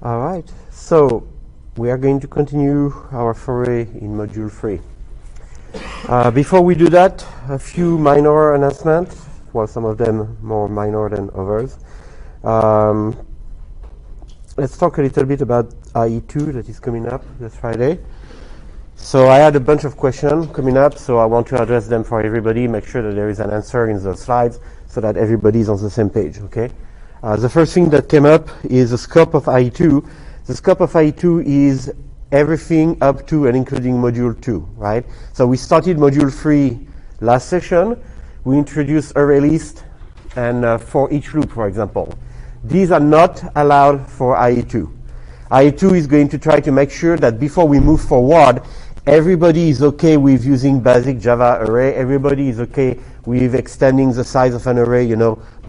All right, so we are going to continue our foray in Module 3. Before we do that, a few minor announcements, well, some of them more minor than others. Let's talk a little bit about IE2 that is coming up this Friday. So I had a bunch of questions coming up, so I want to address them for everybody, make sure that there is an answer in the slides so that everybody is on the same page, okay? The first thing that came up is the scope of IE2. The scope of IE2 is everything up to and including Module 2, right? So we started Module 3 last session. We introduced array list and for each loop, for example. These are not allowed for IE2. IE2 is going to try to make sure that before we move forward, everybody is okay with using basic Java array. Everybody is okay with extending the size of an array,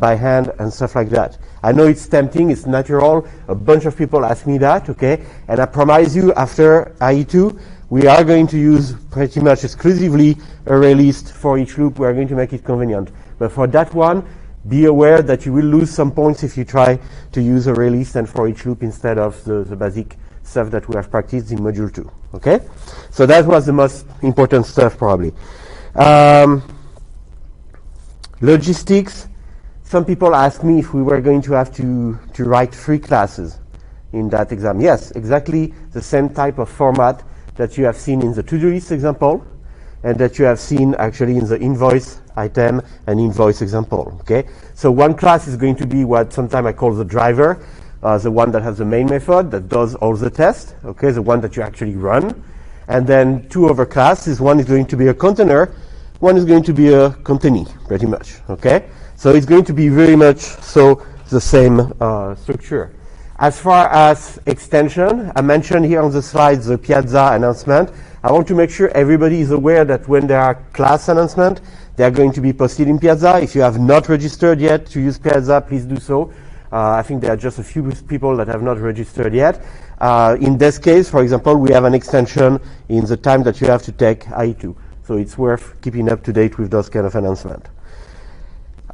by hand and stuff like that. I know it's tempting, it's natural. A bunch of people ask me that, okay? And I promise you, after IE2, we are going to use pretty much exclusively array list for each loop. We are going to make it convenient. But for that one, be aware that you will lose some points if you try to use array list and for each loop instead of the basic stuff that we have practiced in Module 2, okay? So that was the most important stuff, probably. Logistics. Some people ask me if we were going to have to write 3 classes in that exam. Yes, exactly the same type of format that you have seen in the to-do list example and that you have seen actually in the invoice item and invoice example, okay? So one class is going to be what sometimes I call the driver, the one that has the main method that does all the tests, okay, the one that you actually run. And then 2 other classes, one is going to be a container, one is going to be a containee, pretty much, okay? So it's going to be very much so the same structure. As far as extension, I mentioned here on the slides the Piazza announcement. I want to make sure everybody is aware that when there are class announcements, they are going to be posted in Piazza. If you have not registered yet to use Piazza, please do so. I think there are just a few people that have not registered yet. In this case, for example, we have an extension in the time that you have to take IE2. So it's worth keeping up to date with those kind of announcements.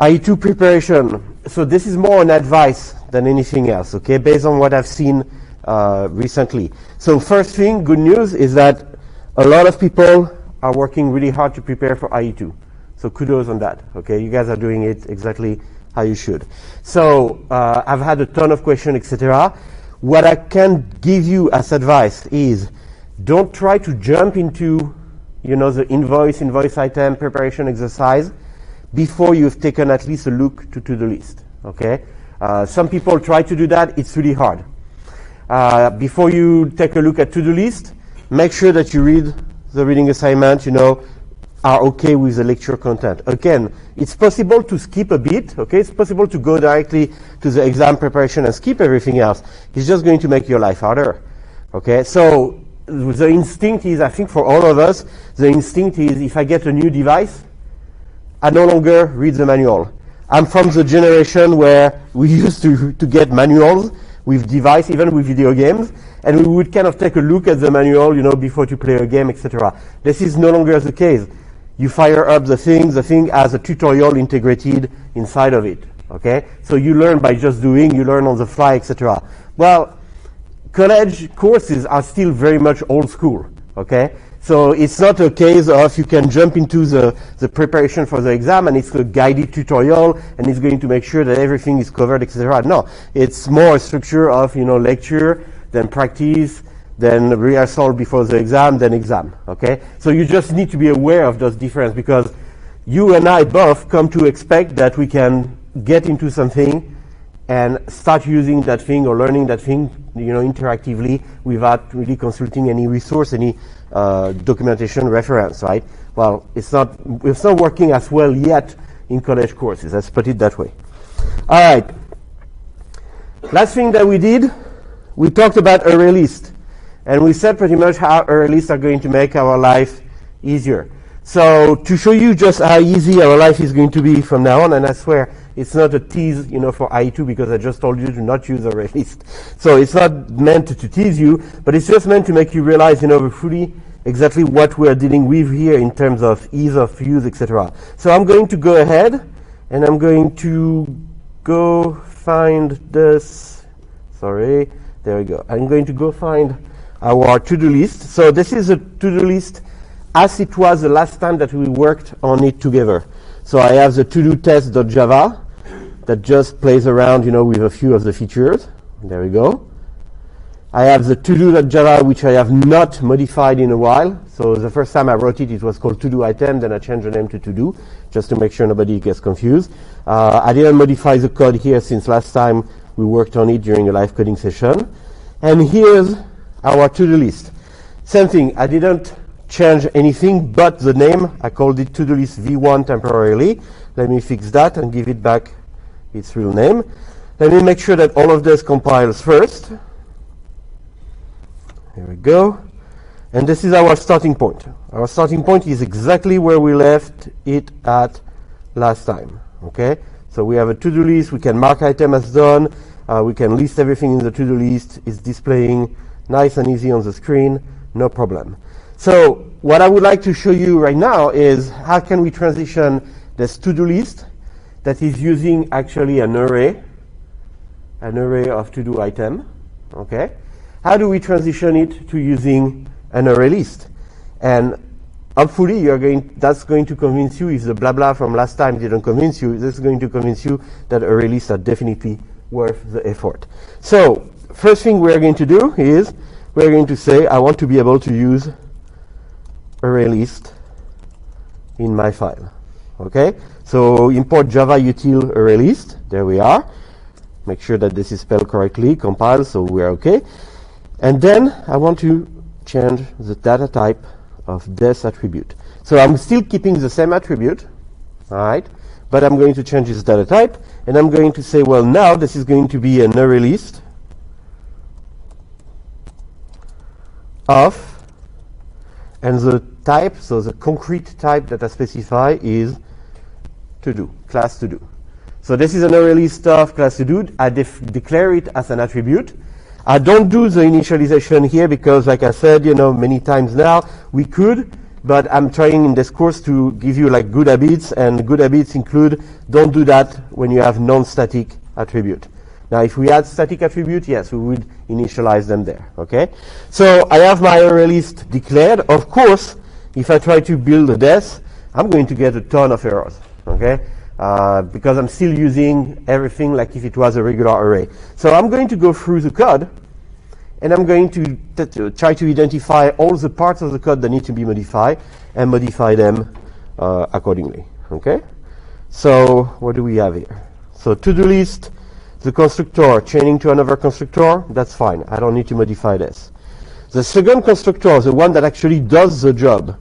IE2 preparation. So this is more an advice than anything else, okay, based on what I've seen recently. So first thing, good news, is that a lot of people are working really hard to prepare for IE2. So kudos on that, okay? You guys are doing it exactly how you should. So I've had a ton of questions, etc. What I can give you as advice is don't try to jump into the invoice item preparation exercise before you've taken at least a look to the list, okay? Some people try to do that. It's really hard. Before you take a look at to-do list, make sure that you read the reading assignment, are okay with the lecture content. Again, it's possible to skip a bit, okay? It's possible to go directly to the exam preparation and skip everything else. It's just going to make your life harder, okay? So the instinct is, I think for all of us, the instinct is if I get a new device, I no longer read the manual. I'm from the generation where we used to get manuals with device, even with video games, and we would kind of take a look at the manual, before to play a game, etc. This is no longer the case. You fire up the thing has a tutorial integrated inside of it, okay? So you learn by just doing, you learn on the fly, etc. Well, college courses are still very much old school, okay? So it's not a case of you can jump into the preparation for the exam and it's a guided tutorial and it's going to make sure that everything is covered, etc. No, it's more a structure of, lecture, then practice, then rehearsal before the exam, then exam, okay? So you just need to be aware of those differences because you and I both come to expect that we can get into something and start using that thing or learning that thing, interactively without really consulting any resource, any documentation reference, right? Well, it's not working as well yet in college courses. Let's put it that way. All right. Last thing that we did, we talked about array list. And we said pretty much how array lists are going to make our life easier. So to show you just how easy our life is going to be from now on, and I swear it's not a tease, for IE2 because I just told you to not use array list. So it's not meant to tease you, but it's just meant to make you realize, fully exactly what we're dealing with here in terms of ease of use, etc. So I'm going to go ahead and I'm going to go find this. Sorry, There we go. I'm going to go find our to-do list. So this is a to-do list as it was the last time that we worked on it together. So I have the to-do test.java that just plays around, with a few of the features. There we go. I have the to-do.java, which I have not modified in a while. So the first time I wrote it, it was called to-do item. Then I changed the name to to-do, just to make sure nobody gets confused. I didn't modify the code here since last time we worked on it during a live coding session. And here's our to-do list. Same thing. I didn't change anything but the name. I called it to-do list v1 temporarily. Let me fix that and give it back its real name. Let me make sure that all of this compiles first. Here we go. And this is our starting point. Our starting point is exactly where we left it at last time. Okay? So we have a to-do list. We can mark item as done. We can list everything in the to-do list. It's displaying nice and easy on the screen. No problem. So what I would like to show you right now is how can we transition this to-do list that is using actually an array of to-do item. Okay? How do we transition it to using an array list? And hopefully that's going to convince you, if the blah blah from last time didn't convince you, this is going to convince you that array lists are definitely worth the effort. So first thing we're going to do is we're going to say I want to be able to use array list in my file. Okay? So import java util array list. There we are. Make sure that this is spelled correctly, compile, so we're okay. And then I want to change the data type of this attribute. So I'm still keeping the same attribute, all right? But I'm going to change its data type, and I'm going to say, well, now this is going to be an array list of, and the type, so the concrete type that I specify is to do, class to do. So this is an array list of class to do. I declare it as an attribute. I don't do the initialization here because, like I said, many times now, we could, but I'm trying in this course to give you like good habits, and good habits include don't do that when you have non-static attribute. Now, if we had static attribute, yes, we would initialize them there, okay? So I have my array list declared. Of course, if I try to build this, I'm going to get a ton of errors, okay? Because I'm still using everything like if it was a regular array. So I'm going to go through the code, and I'm going to try to identify all the parts of the code that need to be modified, and modify them accordingly. Okay? So what do we have here? So to-do list, the constructor, chaining to another constructor, that's fine. I don't need to modify this. The second constructor, the one that actually does the job,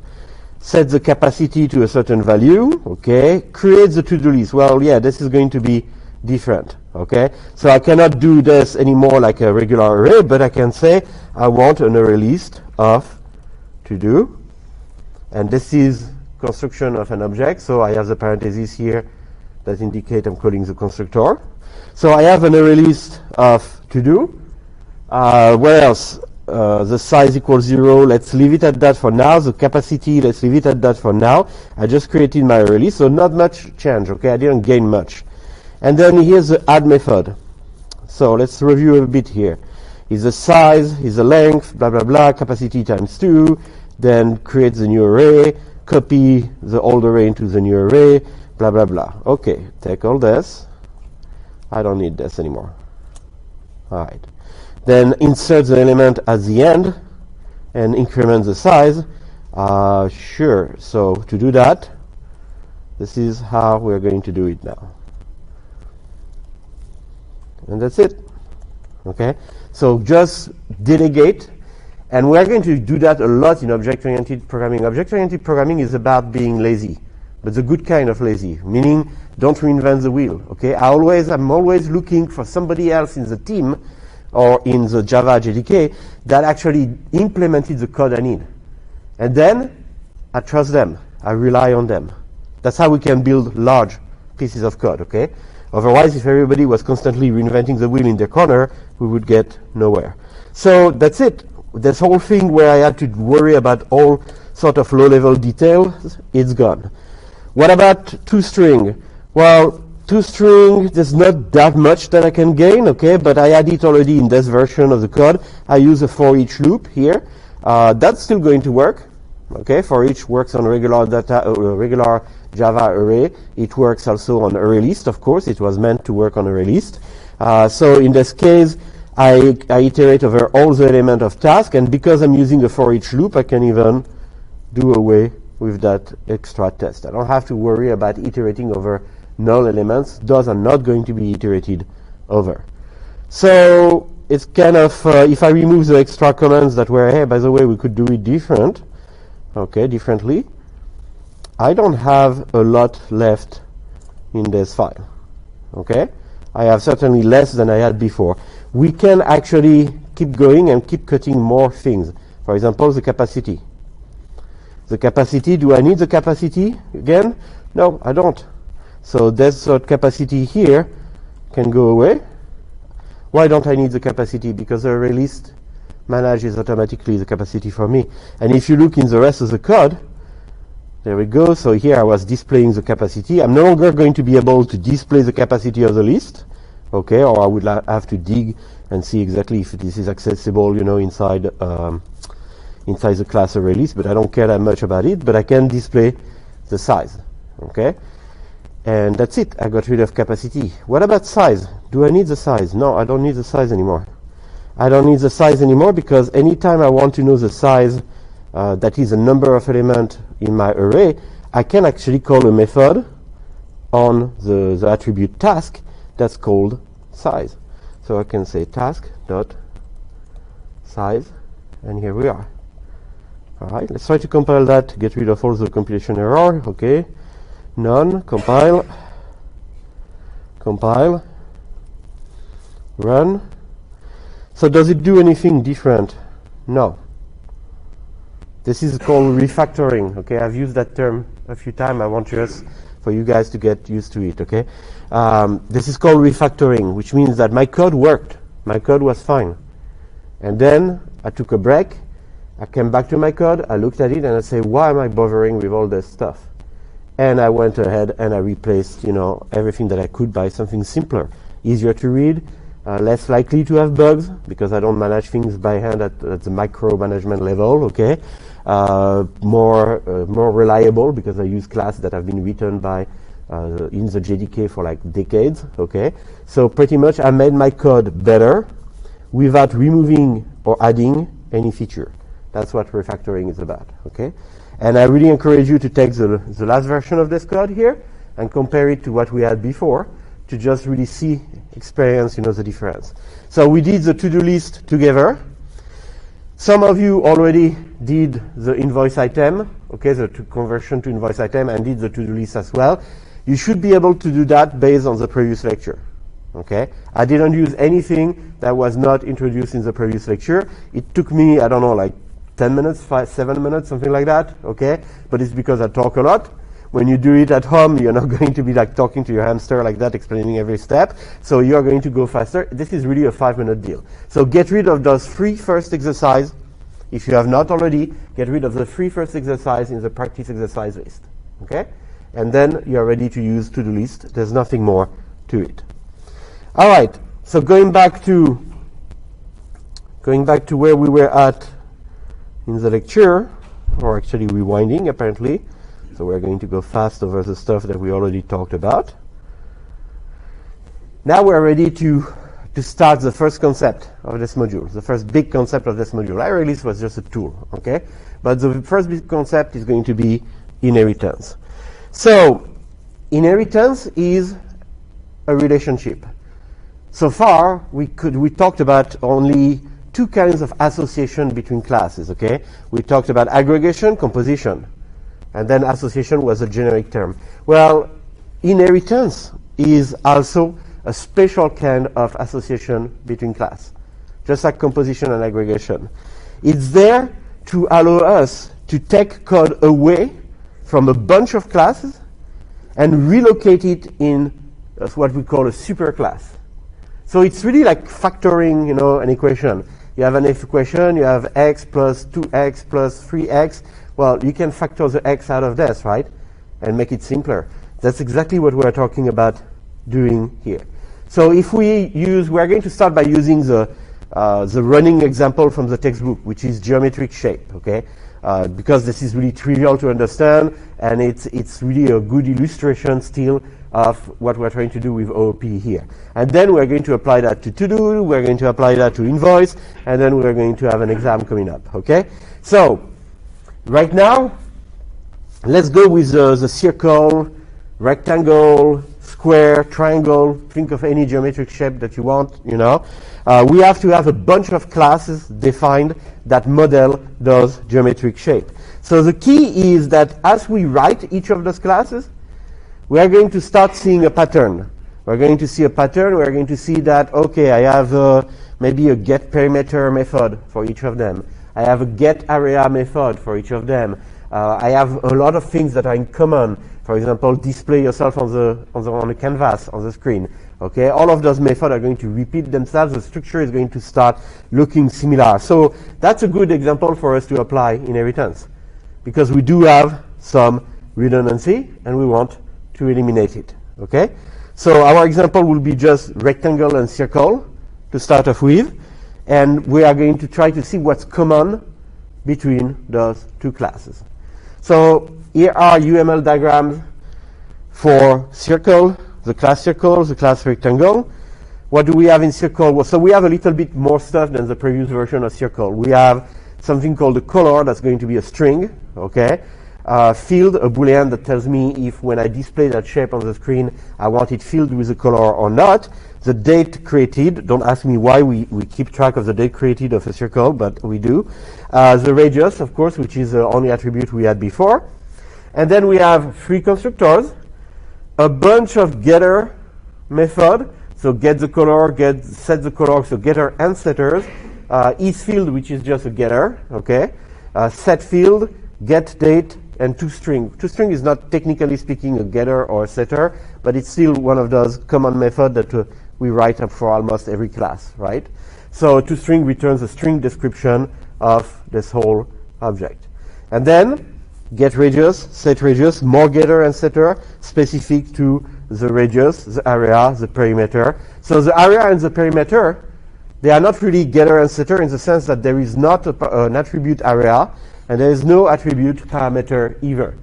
set the capacity to a certain value, okay, create the to-do list. Well, yeah, this is going to be different, okay? So I cannot do this anymore like a regular array, but I can say I want an array list of to-do, and this is construction of an object, so I have the parentheses here that indicate I'm calling the constructor. So I have an array list of to-do. What else? The size equals 0. Let's leave it at that for now. The capacity, let's leave it at that for now. I just created my array list, so not much change, okay? I didn't gain much. And then here's the add method. So let's review a bit here. Is the size, is the length, blah, blah, blah, capacity times 2, then create the new array, copy the old array into the new array, blah, blah, blah. Okay, take all this. I don't need this anymore. All right. Then insert the element at the end and increment the size. Sure. So to do that, this is how we're going to do it now. And that's it. Okay? So just delegate. And we're going to do that a lot in object-oriented programming. Object-oriented programming is about being lazy, but the good kind of lazy, meaning don't reinvent the wheel. Okay? I'm always looking for somebody else in the team or in the Java JDK that actually implemented the code I need. And then I trust them. I rely on them. That's how we can build large pieces of code, okay? Otherwise, if everybody was constantly reinventing the wheel in their corner, we would get nowhere. So that's it. This whole thing where I had to worry about all sort of low-level details, it's gone. What about toString? Well, ToString, there's not that much that I can gain, okay, but I had it already in this version of the code. I use a for each loop here. That's still going to work, okay. For each works on regular regular Java array. It works also on array list, of course. It was meant to work on array list. So in this case, I iterate over all the element of task, and because I'm using a for each loop, I can even do away with that extra test. I don't have to worry about iterating over null elements. Those are not going to be iterated over. So it's kind of, if I remove the extra comments that were, hey, by the way, we could do it differently, I don't have a lot left in this file, okay? I have certainly less than I had before. We can actually keep going and keep cutting more things. For example, the capacity. The capacity, do I need the capacity again? No, I don't. So this capacity here can go away. Why don't I need the capacity? Because the array list manages automatically the capacity for me. And if you look in the rest of the code, there we go. So here I was displaying the capacity. I'm no longer going to be able to display the capacity of the list, okay? Or I would have to dig and see exactly if this is accessible, you know, inside the class array list. But I don't care that much about it. But I can display the size, okay? And that's it. I got rid of capacity. What about size? Do I need the size? No, I don't need the size anymore. I don't need the size anymore because anytime I want to know the size, that is a number of elements in my array, I can actually call a method on the attribute task that's called size. So I can say task.size, and here we are. All right, let's try to compile that to get rid of all the compilation error. Okay, none, compile, run. So does it do anything different? No. This is called refactoring, okay? I've used that term a few times. I want just for you guys to get used to it, okay? This is called refactoring, which means that my code worked. My code was fine. And then I took a break. I came back to my code. I looked at it and I said, why am I bothering with all this stuff? And I went ahead and I replaced, you know, everything that I could by something simpler, easier to read, less likely to have bugs because I don't manage things by hand at the micromanagement level, okay? More reliable because I use classes that have been written by in the JDK for like decades, okay? So pretty much I made my code better without removing or adding any feature. That's what refactoring is about, okay? And I really encourage you to take the last version of this code here and compare it to what we had before to just really experience, you know, the difference. So we did the to-do list together. Some of you already did the invoice item, okay, the conversion to invoice item, and did the to-do list as well. You should be able to do that based on the previous lecture, okay? I didn't use anything that was not introduced in the previous lecture. It took me, I don't know, like 10 minutes, 7 minutes, something like that, okay? But it's because I talk a lot. When you do it at home, you're not going to be like talking to your hamster like that, explaining every step. So you're going to go faster. This is really a 5-minute deal. So get rid of those 3 first exercises. If you have not already, get rid of the 3 first exercises in the practice exercise list, okay? And then you're ready to use to-do list. There's nothing more to it. All right. So going back to where we were at in the lecture, or actually rewinding apparently. So we're going to go fast over the stuff that we already talked about. Now we're ready to start the first concept of this module, the first big concept of this module. Array list was just a tool, okay? But the first big concept is going to be inheritance. So inheritance is a relationship. So far, we talked about only 2 kinds of association between classes, okay? We talked about aggregation, composition. And then association was a generic term. Well, inheritance is also a special kind of association between class, just like composition and aggregation. It's there to allow us to take code away from a bunch of classes and relocate it in what we call a superclass. So it's really like factoring, you know, an equation. You have an equation, you have x plus 2x plus 3x. Well, you can factor the x out of this, right? And make it simpler. That's exactly what we're talking about doing here. So if we are going to start by using the running example from the textbook, which is geometric shape, okay? Because this is really trivial to understand, and it's really a good illustration still of what we're trying to do with OOP here. And then we're going to apply that to to-do, we're going to apply that to invoice, and then we're going to have an exam coming up, okay? So right now, let's go with the circle, rectangle, square, triangle. Think of any geometric shape that you want, you know. We have to have a bunch of classes defined that model those geometric shape. So the key is that as we write each of those classes, we are going to start seeing a pattern. We're going to see a pattern. We're going to see that, okay, I have maybe a get perimeter method for each of them. I have a get area method for each of them. I have a lot of things that are in common. For example, display yourself on the canvas, on the screen. Okay, all of those methods are going to repeat themselves. The structure is going to start looking similar. So that's a good example for us to apply inheritance, because we do have some redundancy and we want to eliminate it. Okay, so our example will be just rectangle and circle to start off with, and we are going to try to see what's common between those two classes. So here are UML diagrams for circle, the class circle, the class rectangle. What do we have in circle? Well, so we have a little bit more stuff than the previous version of circle. We have something called a color that's going to be a string, okay? Field, a boolean that tells me if when I display that shape on the screen, I want it filled with a color or not. The date created, don't ask me why we keep track of the date created of a circle, but we do. The radius, of course, which is the only attribute we had before. And then we have three constructors, a bunch of getter method, so get the color, set the color, so getter and setters. IsField, which is just a getter, okay? Set field, get date, and toString. toString is not technically speaking a getter or a setter, but it's still one of those common methods that we write up for almost every class, right? So toString returns a string description of this whole object. And then get radius, set radius, more getter and setter specific to the radius, the area, the perimeter. So the area and the perimeter, they are not really getter and setter in the sense that there is not an attribute area, and there is no attribute parameter either.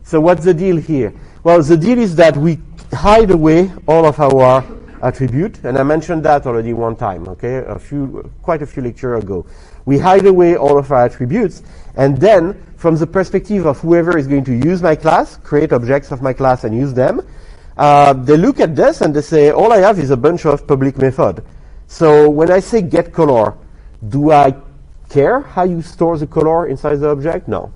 So what's the deal here? Well, the deal is that we hide away all of our attribute, and I mentioned that already one time, okay, quite a few lectures ago. We hide away all of our attributes, and then from the perspective of whoever is going to use my class, create objects of my class and use them, they look at this and they say, all I have is a bunch of public method. So when I say get color, do I care how you store the color inside the object? No.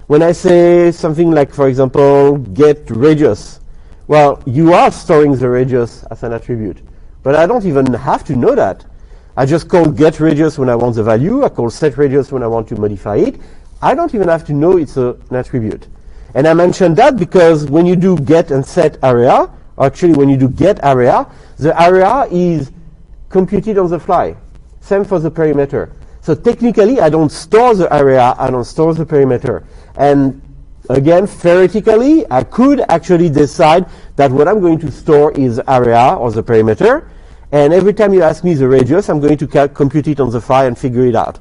When I say something like, for example, get radius, well, you are storing the radius as an attribute, but I don't even have to know that. I just call get radius when I want the value. I call set radius when I want to modify it. I don't even have to know it's an attribute. And I mentioned that because when you do get and set area, or actually when you do get area, the area is computed on the fly. Same for the perimeter. So technically, I don't store the area, I don't store the perimeter. And again, theoretically, I could actually decide that what I'm going to store is area or the perimeter. And every time you ask me the radius, I'm going to compute it on the fly and figure it out.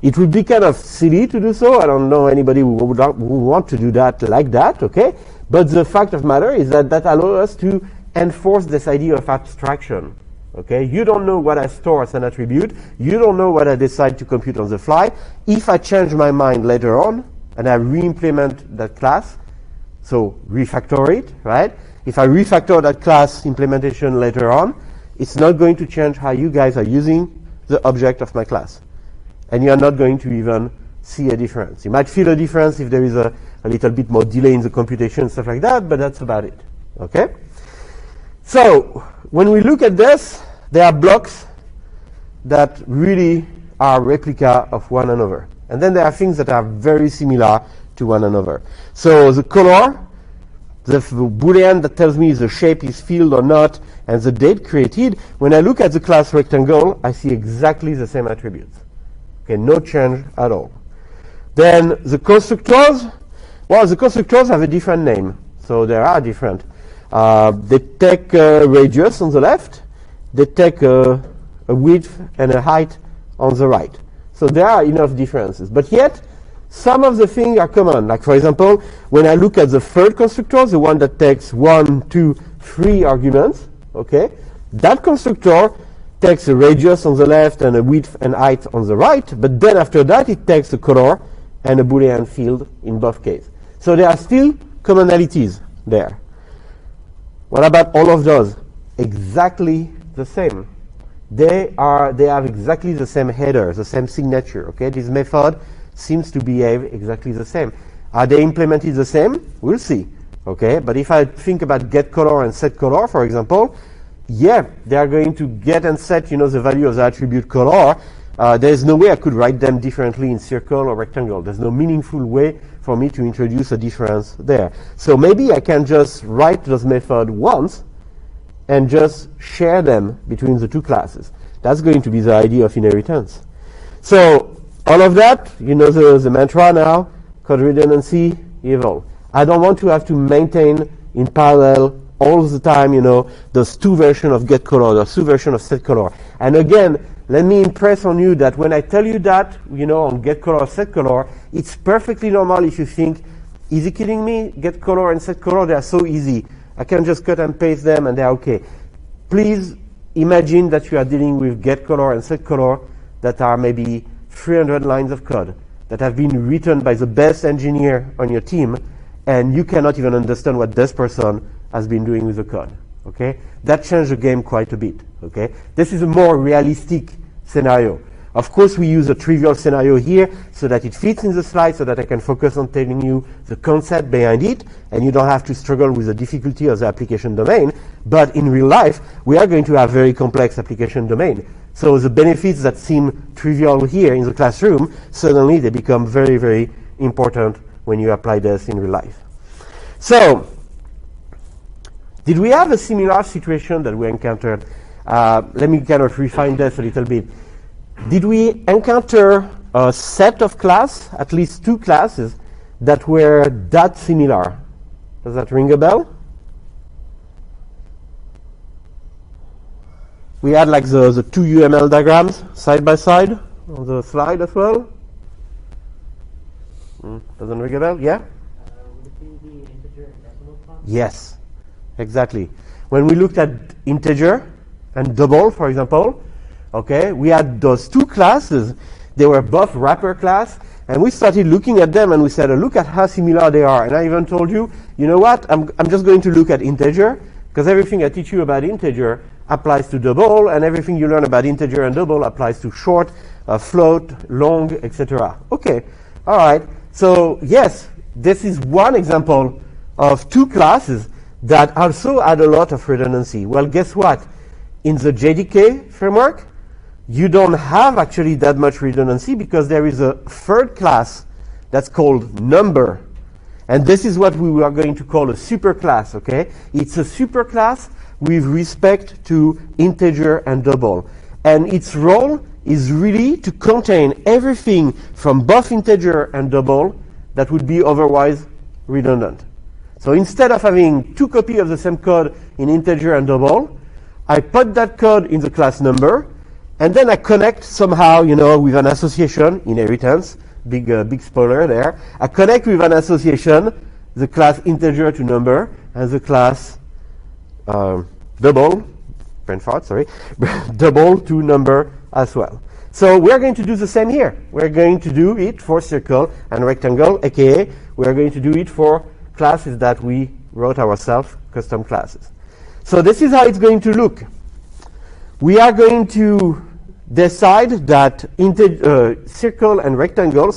It would be kind of silly to do so. I don't know anybody who would want to do that like that, okay? But the fact of the matter is that allows us to enforce this idea of abstraction. Okay, you don't know what I store as an attribute. You don't know what I decide to compute on the fly. If I change my mind later on and I re-implement that class, so refactor it, right? If I refactor that class implementation later on, it's not going to change how you guys are using the object of my class. And you're not going to even see a difference. You might feel a difference if there is a little bit more delay in the computation, stuff like that, but that's about it. Okay? So when we look at this, there are blocks that really are replica of one another. And then there are things that are very similar to one another. So the color, the boolean that tells me the shape is filled or not, and the date created, when I look at the class rectangle, I see exactly the same attributes. Okay, no change at all. Then the constructors, well, the constructors have a different name. So they are different. They take a radius on the left, they take a width and a height on the right. So there are enough differences. But yet, some of the things are common. Like, for example, when I look at the third constructor, the one that takes 1, 2, 3 arguments, okay, that constructor takes a radius on the left and a width and height on the right, but then after that it takes a color and a Boolean field in both cases. So there are still commonalities there. What about all of those? Exactly the same. They have exactly the same header, the same signature. Okay, this method seems to behave exactly the same. Are they implemented the same? We'll see. Okay, but if I think about get color and set color, for example, yeah, they are going to get and set, the value of the attribute color. There's no way I could write them differently in circle or rectangle. There's no meaningful way for me to introduce a difference there. So maybe I can just write those methods once and just share them between the two classes. That's going to be the idea of inheritance. So all of that, the mantra now, code redundancy, eval. I don't want to have to maintain in parallel all the time, those two versions of get color, those two versions of set color. And again, let me impress on you that when I tell you that, on get color or set color, it's perfectly normal if you think, is he kidding me? Get color and set color, they are so easy. I can just cut and paste them and they're okay. Please imagine that you are dealing with get color and set color that are maybe 300 lines of code that have been written by the best engineer on your team, and you cannot even understand what this person has been doing with the code. Okay, that changed the game quite a bit. Okay, this is a more realistic scenario. Of course, we use a trivial scenario here so that it fits in the slide, so that I can focus on telling you the concept behind it, and you don't have to struggle with the difficulty of the application domain. But in real life, we are going to have very complex application domain. So the benefits that seem trivial here in the classroom, suddenly they become very, very important when you apply this in real life. So, did we have a similar situation that we encountered? Let me kind of refine this a little bit. Did we encounter a set of class, at least two classes, that were that similar? Does that ring a bell? We had like the two UML diagrams side by side on the slide as well. Doesn't ring a bell? Yeah? Would it be the integer and decimal class? Yes, exactly. When we looked at integer and double, for example, okay, we had those two classes. They were both wrapper class, and we started looking at them and we said, look at how similar they are. And I even told you, you know what, I'm just going to look at integer, because everything I teach you about integer applies to double, and everything you learn about integer and double applies to short, float, long, etc. Okay, all right. So yes, this is one example of two classes that also add a lot of redundancy. Well, guess what? In the JDK framework, you don't have actually that much redundancy because there is a third class that's called number. And this is what we are going to call a superclass, okay? It's a superclass with respect to integer and double. And its role is really to contain everything from both integer and double that would be otherwise redundant. So instead of having two copies of the same code in integer and double, I put that code in the class number, and then I connect somehow, with an association, inheritance, big spoiler there. I connect with an association the class integer to number and the class double to number as well. So we're going to do the same here. We're going to do it for circle and rectangle, aka we're going to do it for classes that we wrote ourselves, custom classes. So this is how it's going to look. We are going to decide that circle and rectangle,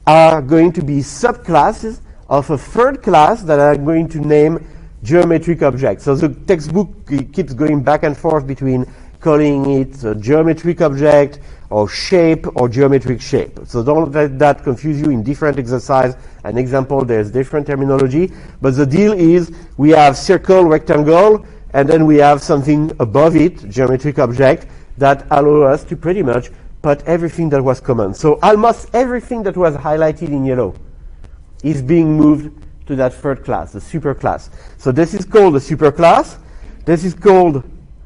are going to be subclasses of a third class that I'm going to name geometric object. So the textbook keeps going back and forth between calling it a geometric object or shape or geometric shape. So don't let that confuse you in different exercise and example. There's different terminology, but the deal is we have circle, rectangle, and then we have something above it, geometric object, that allow us to pretty much put everything that was common. So almost everything that was highlighted in yellow is being moved to that third class, the superclass. So this is called a superclass. This is called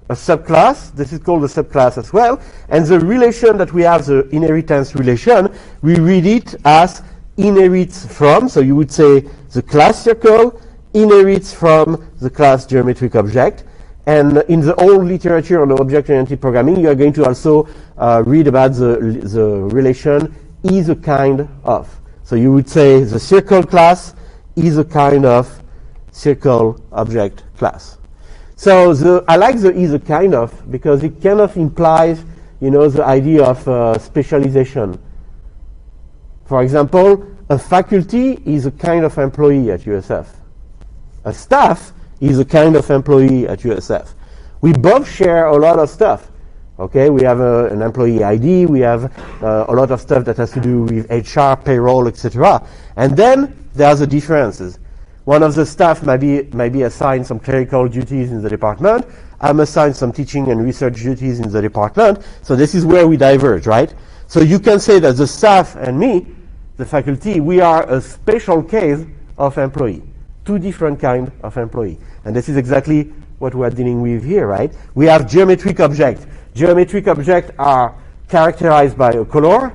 a subclass. This is called a subclass as well. And the relation that we have, the inheritance relation, we read it as inherits from. So you would say the class circle inherits from the class geometric object. And in the old literature on object-oriented programming, you are going to also read about the relation is a kind of. So you would say the circle class is a kind of circle object class. So I like the is a kind of because it kind of implies, the idea of specialization. For example, a faculty is a kind of employee at USF. A staff is a kind of employee at USF. We both share a lot of stuff. Okay, we have an employee ID, we have a lot of stuff that has to do with HR, payroll, etc. And then there's the differences. One of the staff might be assigned some clerical duties in the department. I'm assigned some teaching and research duties in the department. So this is where we diverge, right? So you can say that the staff and me, the faculty, we are a special case of employee. Two different kind of employee. And this is exactly what we're dealing with here, right? We have geometric objects. Geometric objects are characterized by a color,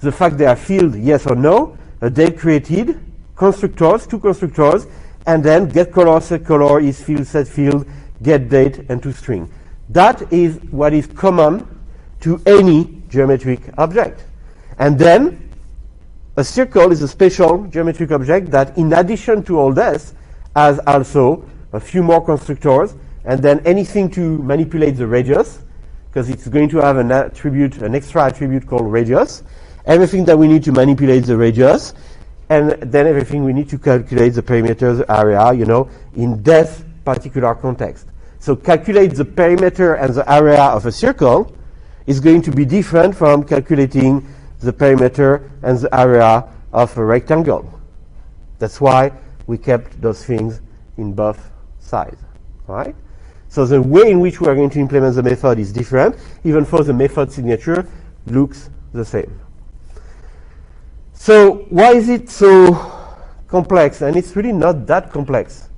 the fact they are filled yes or no, a date created, constructors, two constructors, and then get color, set color, is field, set field, get date, and toString. That is what is common to any geometric object. And then a circle is a special geometric object that, in addition to all this, has also a few more constructors, and then anything to manipulate the radius, because it's going to have an extra attribute called radius, everything that we need to manipulate the radius, and then everything we need to calculate the perimeter, the area, in this particular context. So calculate the perimeter and the area of a circle is going to be different from calculating the perimeter and the area of a rectangle. That's why we kept those things in both sides. All right? So the way in which we are going to implement the method is different, even though the method signature looks the same. So why is it so complex? And it's really not that complex.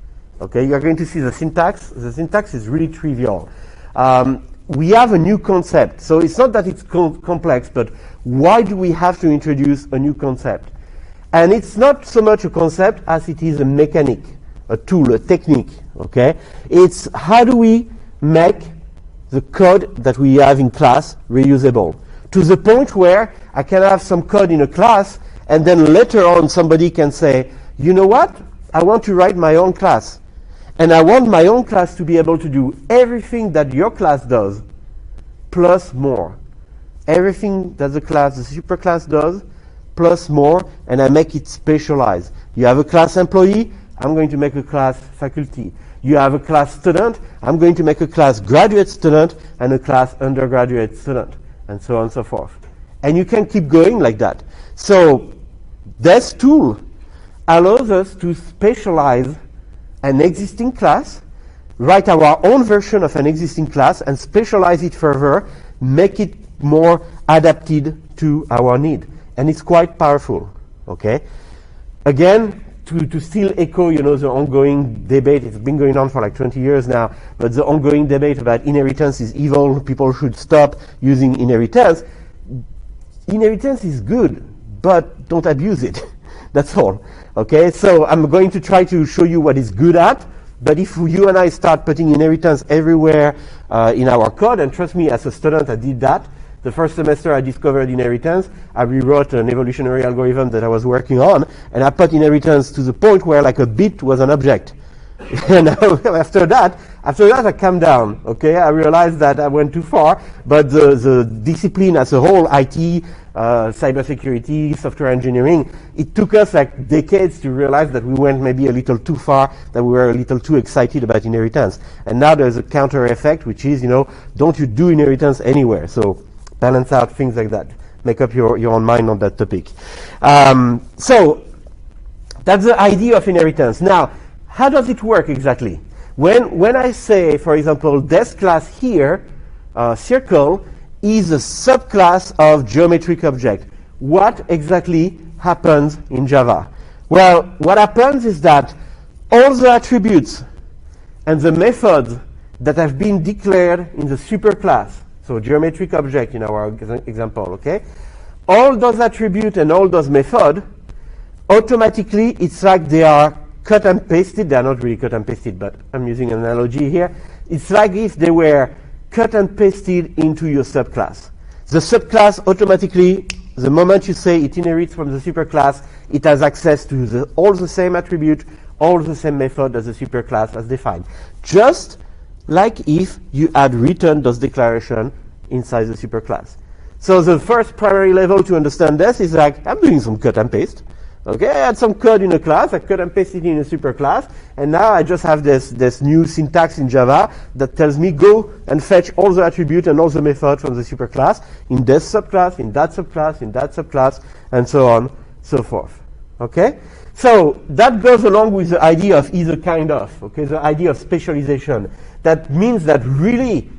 Okay, you are going to see the syntax. The syntax is really trivial. We have a new concept. So it's not that it's complex, but why do we have to introduce a new concept? And it's not so much a concept as it is a mechanic, a tool, a technique. Okay, it's how do we make the code that we have in class reusable to the point where I can have some code in a class and then later on somebody can say, you know what, I want to write my own class. And I want my own class to be able to do everything that your class does, plus more. Everything that the superclass does, plus more, and I make it specialized. You have a class employee, I'm going to make a class faculty. You have a class student, I'm going to make a class graduate student and a class undergraduate student, and so on and so forth. And you can keep going like that. So this tool allows us to specialize an existing class, write our own version of an existing class, and specialize it further, make it more adapted to our need. And it's quite powerful. Okay? Again, to still echo, the ongoing debate, it's been going on for like 20 years now, but the ongoing debate about inheritance is evil, people should stop using inheritance. Inheritance is good, but don't abuse it. That's all. Okay, so I'm going to try to show you what it's good at, but if you and I start putting inheritance everywhere in our code, and trust me, as a student, I did that. The first semester I discovered inheritance, I rewrote an evolutionary algorithm that I was working on, and I put inheritance to the point where like a bit was an object. And after that I calmed down. Okay, I realized that I went too far, but the discipline as a whole, IT, cybersecurity, software engineering, it took us like decades to realize that we went maybe a little too far, that we were a little too excited about inheritance. And now there's a counter effect, which is, don't you do inheritance anywhere. So balance out things like that. Make up your own mind on that topic. So that's the idea of inheritance. Now, how does it work exactly? When I say, for example, this class here, circle, is a subclass of geometric object, what exactly happens in Java? Well, what happens is that all the attributes and the methods that have been declared in the superclass, so geometric object in our example, okay? All those attributes and all those methods, automatically, it's like they are cut and pasted. They are not really cut and pasted, but I'm using an analogy here. It's like if they were cut and pasted into your subclass. The subclass automatically, the moment you say it inherits from the superclass, it has access to all the same attribute, all the same method as the superclass has defined. Just like if you had written those declarations inside the superclass. So the first primary level to understand this is like, I'm doing some cut and paste. Okay, I had some code in a class, I cut and paste it in a superclass, and now I just have this new syntax in Java that tells me go and fetch all the attributes and all the methods from the superclass in this subclass, in that subclass, in that subclass, and so on, so forth. Okay? So that goes along with the idea of either kind of, okay, the idea of specialization. That means that really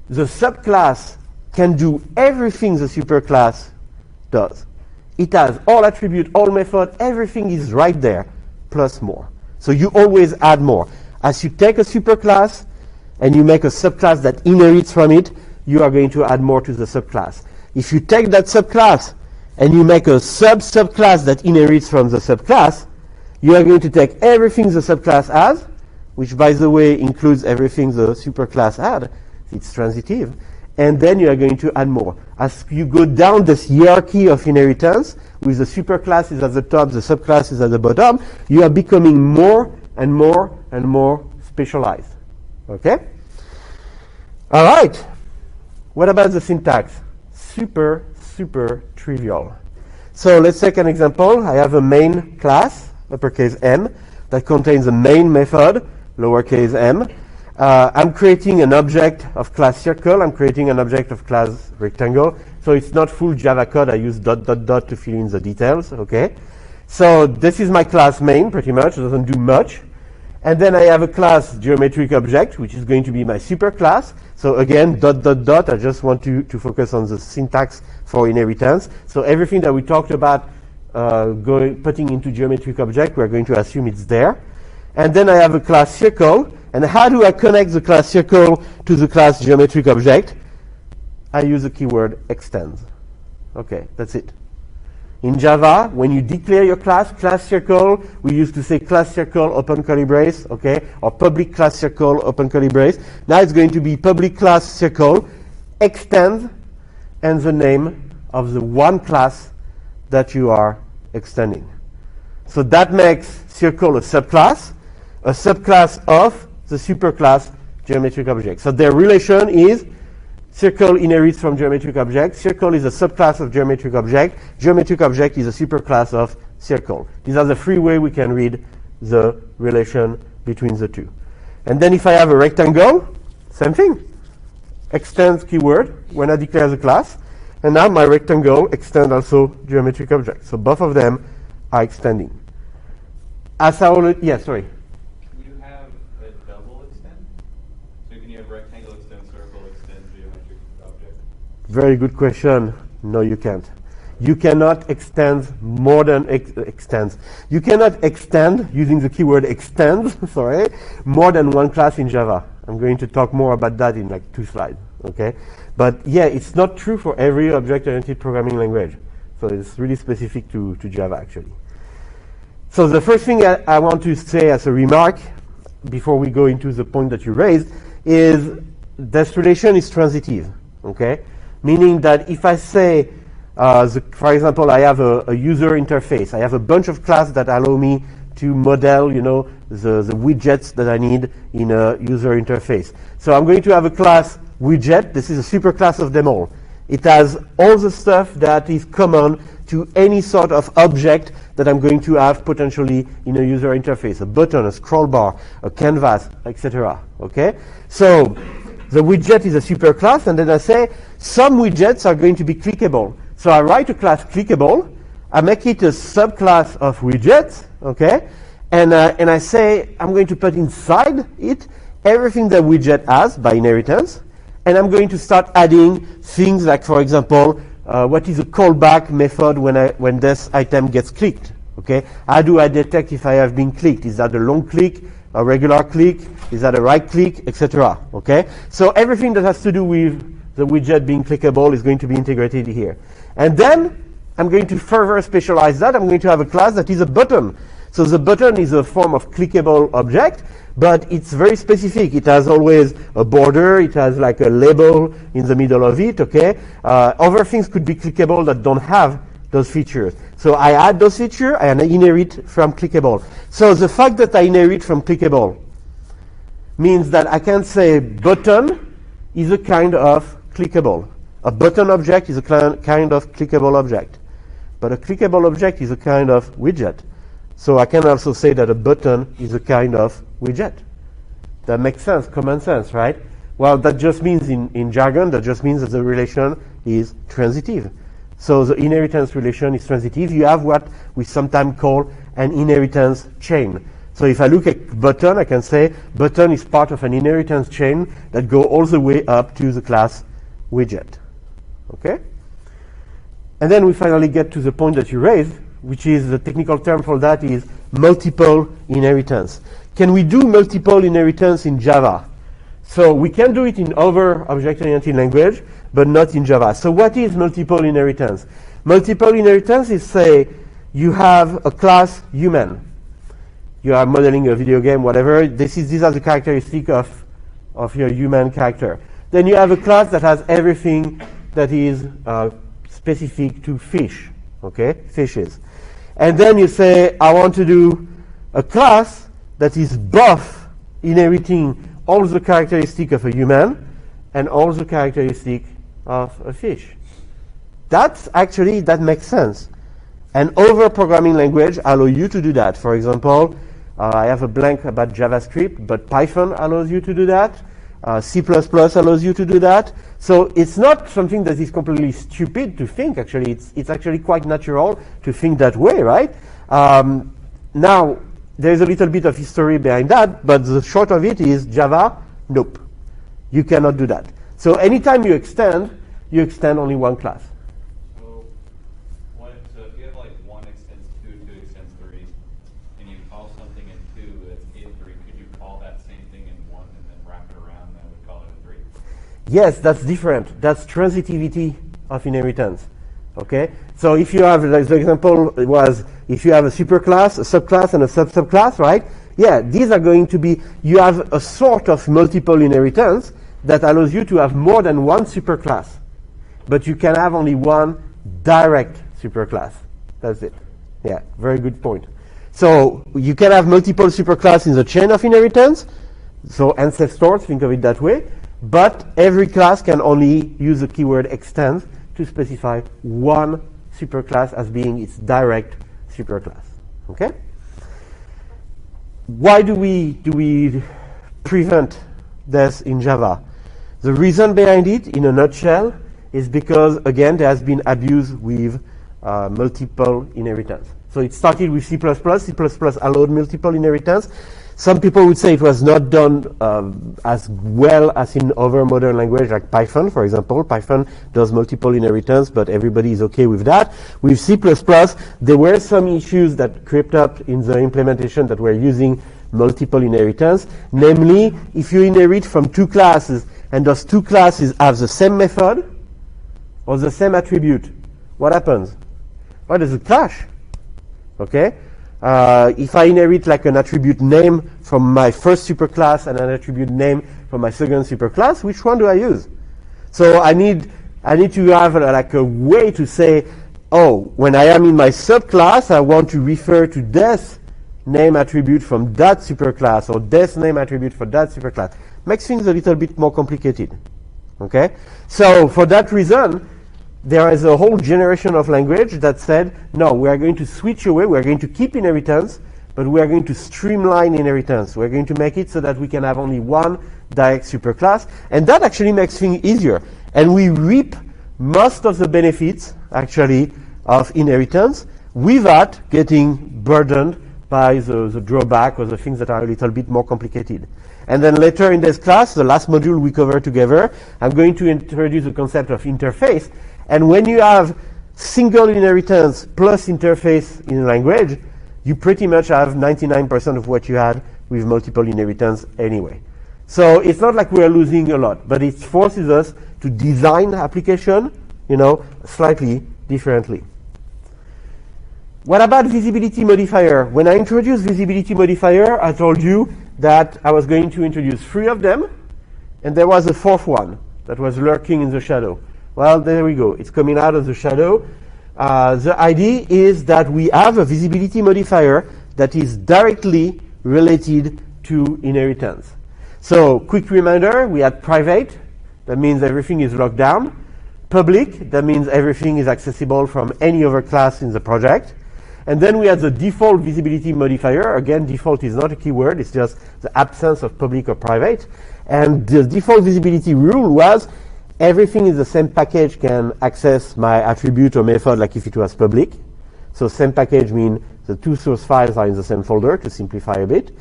the subclass can do everything the superclass does. It has all attribute, all method, everything is right there, plus more. So you always add more. As you take a superclass and you make a subclass that inherits from it, you are going to add more to the subclass. If you take that subclass and you make a subclass that inherits from the subclass, you are going to take everything the subclass has, which by the way includes everything the superclass had. It's transitive. And then you are going to add more. As you go down this hierarchy of inheritance, with the superclass is at the top, the subclass is at the bottom, you are becoming more and more and more specialized. Okay? All right. What about the syntax? Super trivial. So let's take an example. I have a main class, uppercase M, that contains a main method, lowercase m. I'm creating an object of class circle. I'm creating an object of class rectangle. So it's not full Java code. I use ... to fill in the details. Okay. So this is my class main, pretty much. It doesn't do much. And then I have a class geometric object, which is going to be my superclass. So again, ... I just want to focus on the syntax for inheritance. So everything that we talked about putting into geometric object, we're going to assume it's there. And then I have a class circle. And how do I connect the class circle to the class geometric object? I use the keyword extends. Okay, that's it. In Java, when you declare your class circle, we used to say class circle open curly brace, okay, or public class circle open curly brace. Now it's going to be public class circle extends and the name of the one class that you are extending. So that makes circle a subclass of the superclass geometric object. So their relation is circle inherits from geometric object. Circle is a subclass of geometric object. Geometric object is a superclass of circle. These are the three ways we can read the relation between the two. And then if I have a rectangle, same thing. Extends keyword when I declare the class. And now my rectangle extends also geometric object. So both of them are extending. As I already, yeah, sorry. Very good question. No, you can't. You cannot extend more than extends. You cannot extend using the keyword extend, sorry, more than one class in Java. I'm going to talk more about that in like 2 slides. Okay, but yeah, it's not true for every object-oriented programming language. So it's really specific to Java actually. So the first thing I want to say as a remark before we go into the point that you raised is this relation is transitive. Okay. Meaning that if I say, for example, I have a user interface. I have a bunch of classes that allow me to model, the widgets that I need in a user interface. So I'm going to have a class widget. This is a superclass of them all. It has all the stuff that is common to any sort of object that I'm going to have potentially in a user interface. A button, a scroll bar, a canvas, etc. Okay? So the widget is a superclass, and then I say some widgets are going to be clickable. So I write a class clickable, I make it a subclass of widgets, okay? And I say I'm going to put inside it everything that widget has by inheritance, and I'm going to start adding things like, for example, what is a callback method when this item gets clicked, Okay? How do I detect if I have been clicked? Is that a long click, a regular click? Is that a right click, etc.? Okay? So everything that has to do with the widget being clickable is going to be integrated here. And then I'm going to further specialize that. I'm going to have a class that is a button. So the button is a form of clickable object, but it's very specific. It has always a border. It has like a label in the middle of it, okay? Other things could be clickable that don't have those features. So I add those features and I inherit from clickable. So the fact that I inherit from clickable means that I can say button is a kind of clickable. A button object is a kind of clickable object. But a clickable object is a kind of widget. So I can also say that a button is a kind of widget. That makes sense, common sense, right? Well, that just means in jargon, that just means that the relation is transitive. So the inheritance relation is transitive. You have what we sometimes call an inheritance chain. So if I look at button, I can say button is part of an inheritance chain that go all the way up to the class widget. Okay? And then we finally get to the point that you raised, which is the technical term for that is multiple inheritance. Can we do multiple inheritance in Java? So we can do it in other object-oriented language, but not in Java. So what is multiple inheritance? Multiple inheritance is, say, you have a class human. You are modeling a video game, whatever. These are the characteristics of your human character. Then you have a class that has everything that is specific to fish, okay, fishes. And then you say, I want to do a class that is both inheriting all the characteristics of a human and all the characteristics of a fish. That makes sense. And other programming language allow you to do that. For example, I have a blank about JavaScript, but Python allows you to do that. C++ allows you to do that. So it's not something that is completely stupid to think, actually. It's actually quite natural to think that way, right? Now, there's a little bit of history behind that, but the short of it is Java, nope. You cannot do that. So anytime you extend only one class. So if you have like 1 extends 2, 2 extends 3, and you call something in 2 that's in 3, could you call that same thing in 1 and then wrap it around that would call it a 3? Yes, that's different. That's transitivity of inheritance. Okay? So if you have, like the example was, if you have a superclass, a subclass, and a sub-subclass, right? Yeah, these are going to be, you have a sort of multiple inheritance that allows you to have more than one superclass. But you can have only one direct superclass. That's it. Yeah, very good point. So you can have multiple superclass in the chain of inheritance. So ancestors, think of it that way. But every class can only use the keyword extends to specify one superclass as being its direct superclass. Okay? Why do we prevent this in Java? The reason behind it, in a nutshell, is because, again, there has been abuse with multiple inheritance. So it started with C++. C++ allowed multiple inheritance. Some people would say it was not done as well as in other modern language like Python, for example. Python does multiple inheritance, but everybody is okay with that. With C++, there were some issues that crept up in the implementation that were using multiple inheritance. Namely, if you inherit from two classes and those two classes have the same method or the same attribute, what happens? Well, there's a clash. Okay? If I inherit like an attribute name from my first superclass and an attribute name from my second superclass, which one do I use? So I need to have like a way to say, oh, when I am in my subclass, I want to refer to this name attribute from that superclass or this name attribute for that superclass. Makes things a little bit more complicated. Okay? So for that reason, there is a whole generation of language that said, no, we are going to switch away, we are going to keep inheritance, but we are going to streamline inheritance. We're going to make it so that we can have only one direct superclass, and that actually makes things easier. And we reap most of the benefits, actually, of inheritance without getting burdened by the drawback or the things that are a little bit more complicated. And then later in this class, the last module we cover together, I'm going to introduce the concept of interface. And when you have single inheritance plus interface in a language, you pretty much have 99% of what you had with multiple inheritance anyway. So it's not like we are losing a lot, but it forces us to design application, slightly differently. What about visibility modifier? When I introduced visibility modifier, I told you that I was going to introduce 3 of them, and there was a 4th one that was lurking in the shadow. Well, there we go. It's coming out of the shadow. The idea is that we have a visibility modifier that is directly related to inheritance. So, quick reminder, we had private. That means everything is locked down. Public, that means everything is accessible from any other class in the project. And then we have the default visibility modifier. Again, default is not a keyword. It's just the absence of public or private. And the default visibility rule was everything in the same package can access my attribute or method like if it was public. So same package means the 2 source files are in the same folder, to simplify a bit.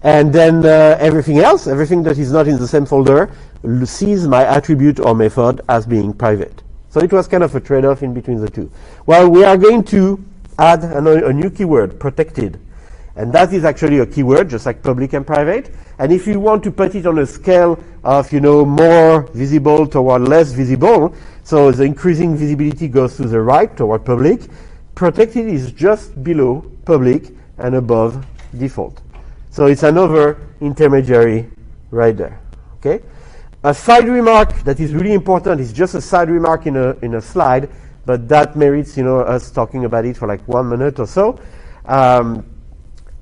And then everything else, everything that is not in the same folder, sees my attribute or method as being private. So it was kind of a trade-off in between the two. Well, we are going to add a new keyword, protected. And that is actually a keyword, just like public and private. And if you want to put it on a scale of, more visible toward less visible, so the increasing visibility goes to the right toward public, protected is just below public and above default. So it's another intermediary right there. Okay? A side remark that is really important is just a side remark in a slide, but that merits us talking about it for like 1 minute or so.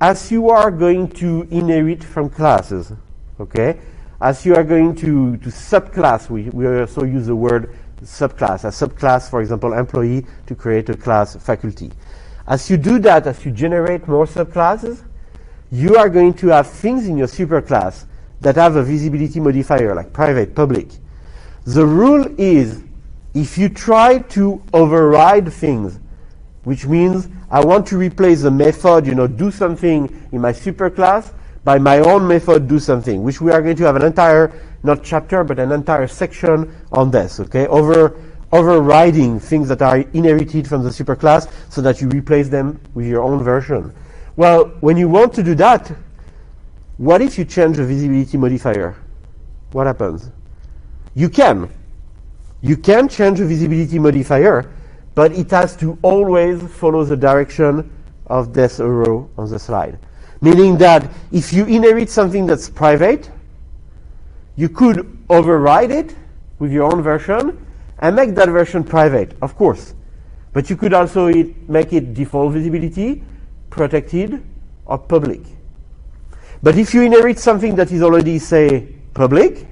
As you are going to inherit from classes, okay? As you are going to subclass, we also use the word subclass. A subclass, for example, employee, to create a class faculty. As you do that, as you generate more subclasses, you are going to have things in your superclass that have a visibility modifier, like private, public. The rule is, if you try to override things, which means I want to replace the method, do something in my superclass by my own method, do something, which we are going to have an entire, not chapter, but an entire section on this, okay? Overriding things that are inherited from the superclass so that you replace them with your own version. Well, when you want to do that, what if you change the visibility modifier? What happens? You can change the visibility modifier, but it has to always follow the direction of this arrow on the slide. Meaning that if you inherit something that's private, you could override it with your own version and make that version private, of course. But you could also make it default visibility, protected, or public. But if you inherit something that is already, say, public,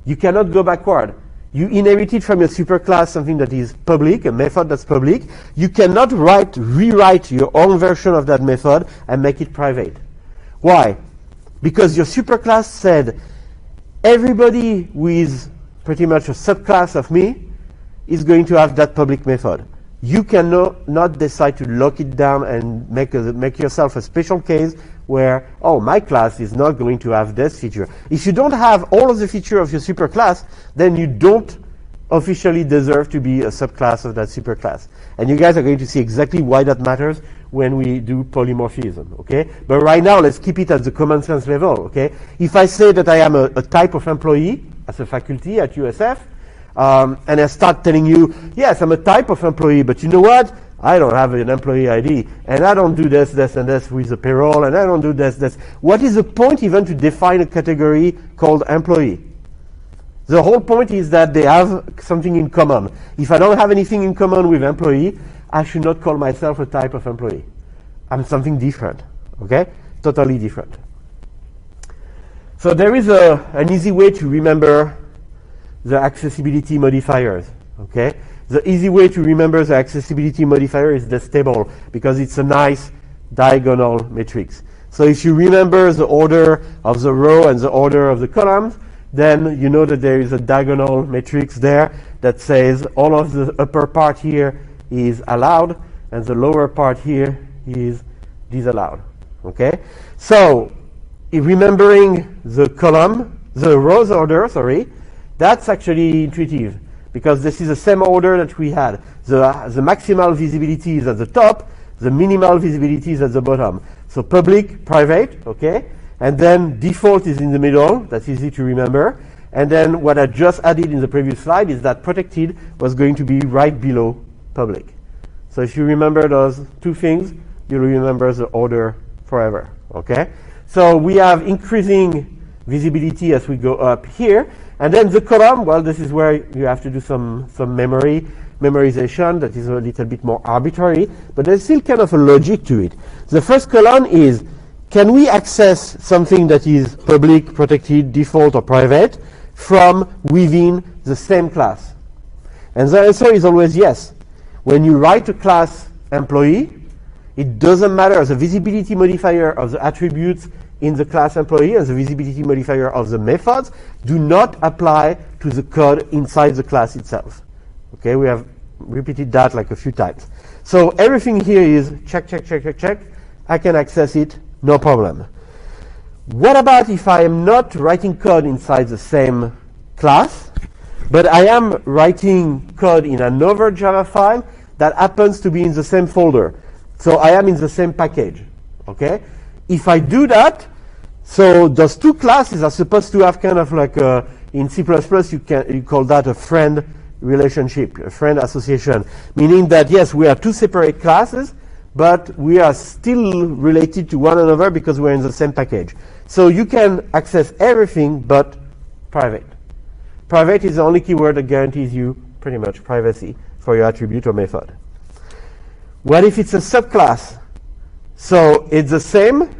you cannot go backward. You inherited from your superclass something that is public, a method that's public. You cannot rewrite your own version of that method and make it private. Why? Because your superclass said, everybody who is pretty much a subclass of me is going to have that public method. You cannot decide to lock it down and make yourself a special case where, my class is not going to have this feature. If you don't have all of the features of your superclass, then you don't officially deserve to be a subclass of that superclass. And you guys are going to see exactly why that matters when we do polymorphism, okay? But right now, let's keep it at the common sense level, okay? If I say that I am a type of employee as a faculty at USF, and I start telling you, yes, I'm a type of employee, but you know what? I don't have an employee ID, and I don't do this, and this with the payroll, and I don't do this. What is the point even to define a category called employee? The whole point is that they have something in common. If I don't have anything in common with employee, I should not call myself a type of employee. I'm something different, okay? Totally different. So there is an easy way to remember the accessibility modifiers, okay? The easy way to remember the accessibility modifier is this table, because it's a nice diagonal matrix. So if you remember the order of the row and the order of the columns, then you know that there is a diagonal matrix there that says all of the upper part here is allowed and the lower part here is disallowed, okay? So remembering the rows order, that's actually intuitive, because this is the same order that we had. The maximal visibility is at the top, The minimal visibility is at the bottom. So public, private, okay? And then default is in the middle. That's easy to remember. And then what I just added in the previous slide is that protected was going to be right below public. So if you remember those two things, you'll remember the order forever, okay? So we have increasing visibility as we go up here. And then the column, well, this is where you have to do some memorization that is a little bit more arbitrary, but there's still kind of a logic to it. The first column is, can we access something that is public, protected, default, or private from within the same class? And the answer is always yes. When you write a class employee, it doesn't matter. The visibility modifier of the attributes in the class employee and the visibility modifier of the methods do not apply to the code inside the class itself. Okay, we have repeated that like a few times. So everything here is check, check, check, check, check. I can access it, no problem. What about if I am not writing code inside the same class, but I am writing code in another Java file that happens to be in the same folder? So I am in the same package, okay? If I do that, so those two classes are supposed to have kind of like in C++, you call that a friend relationship, a friend association, meaning that yes, we are two separate classes, but we are still related to one another because we're in the same package. So you can access everything but private. Private is the only keyword that guarantees you pretty much privacy for your attribute or method. What if it's a subclass? So it's the same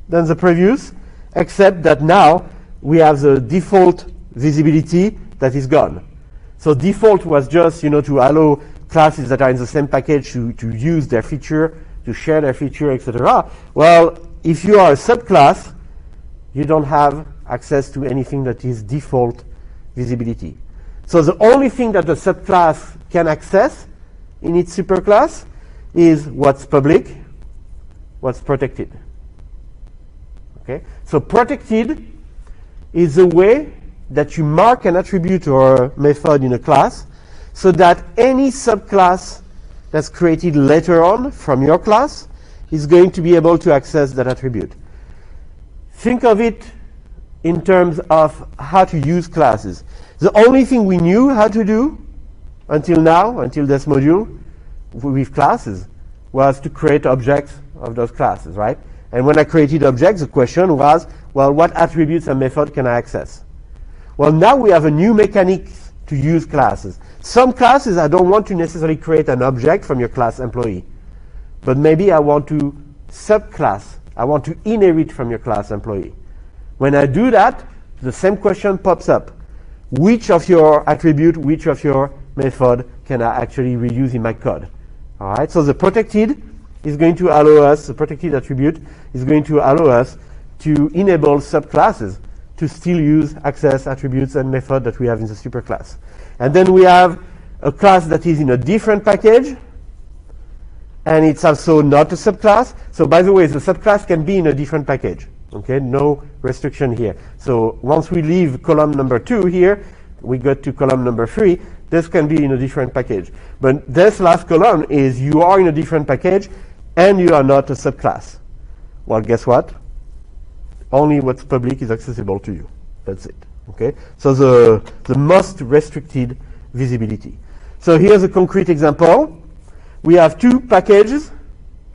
than the previous, except that now we have the default visibility that is gone. So default was just, to allow classes that are in the same package to use their feature, to share their feature, etc. Well, if you are a subclass, you don't have access to anything that is default visibility. So the only thing that the subclass can access in its superclass is what's public, what's protected. Okay? So protected is the way that you mark an attribute or a method in a class so that any subclass that's created later on from your class is going to be able to access that attribute. Think of it in terms of how to use classes. The only thing we knew how to do until now, until this module, with classes, was to create objects of those classes, right? And when I created objects, the question was, well, what attributes and method can I access? Well, now we have a new mechanic to use classes. Some classes, I don't want to necessarily create an object from your class employee, but maybe I want to subclass. I want to inherit from your class employee. When I do that, the same question pops up. Which of your attribute, which of your method can I actually reuse in my code? All right, so the protected is going to allow us, the protected attribute is going to allow us to enable subclasses to still use access attributes and method that we have in the superclass. And then we have a class that is in a different package, and it's also not a subclass. So by the way, the subclass can be in a different package. Okay, no restriction here. So once we leave column number 2 here, we go to column number 3. This can be in a different package. But this last column is you are in a different package and you are not a subclass. Well, guess what? Only what's public is accessible to you. That's it. Okay? So the most restricted visibility. So here's a concrete example. We have two packages.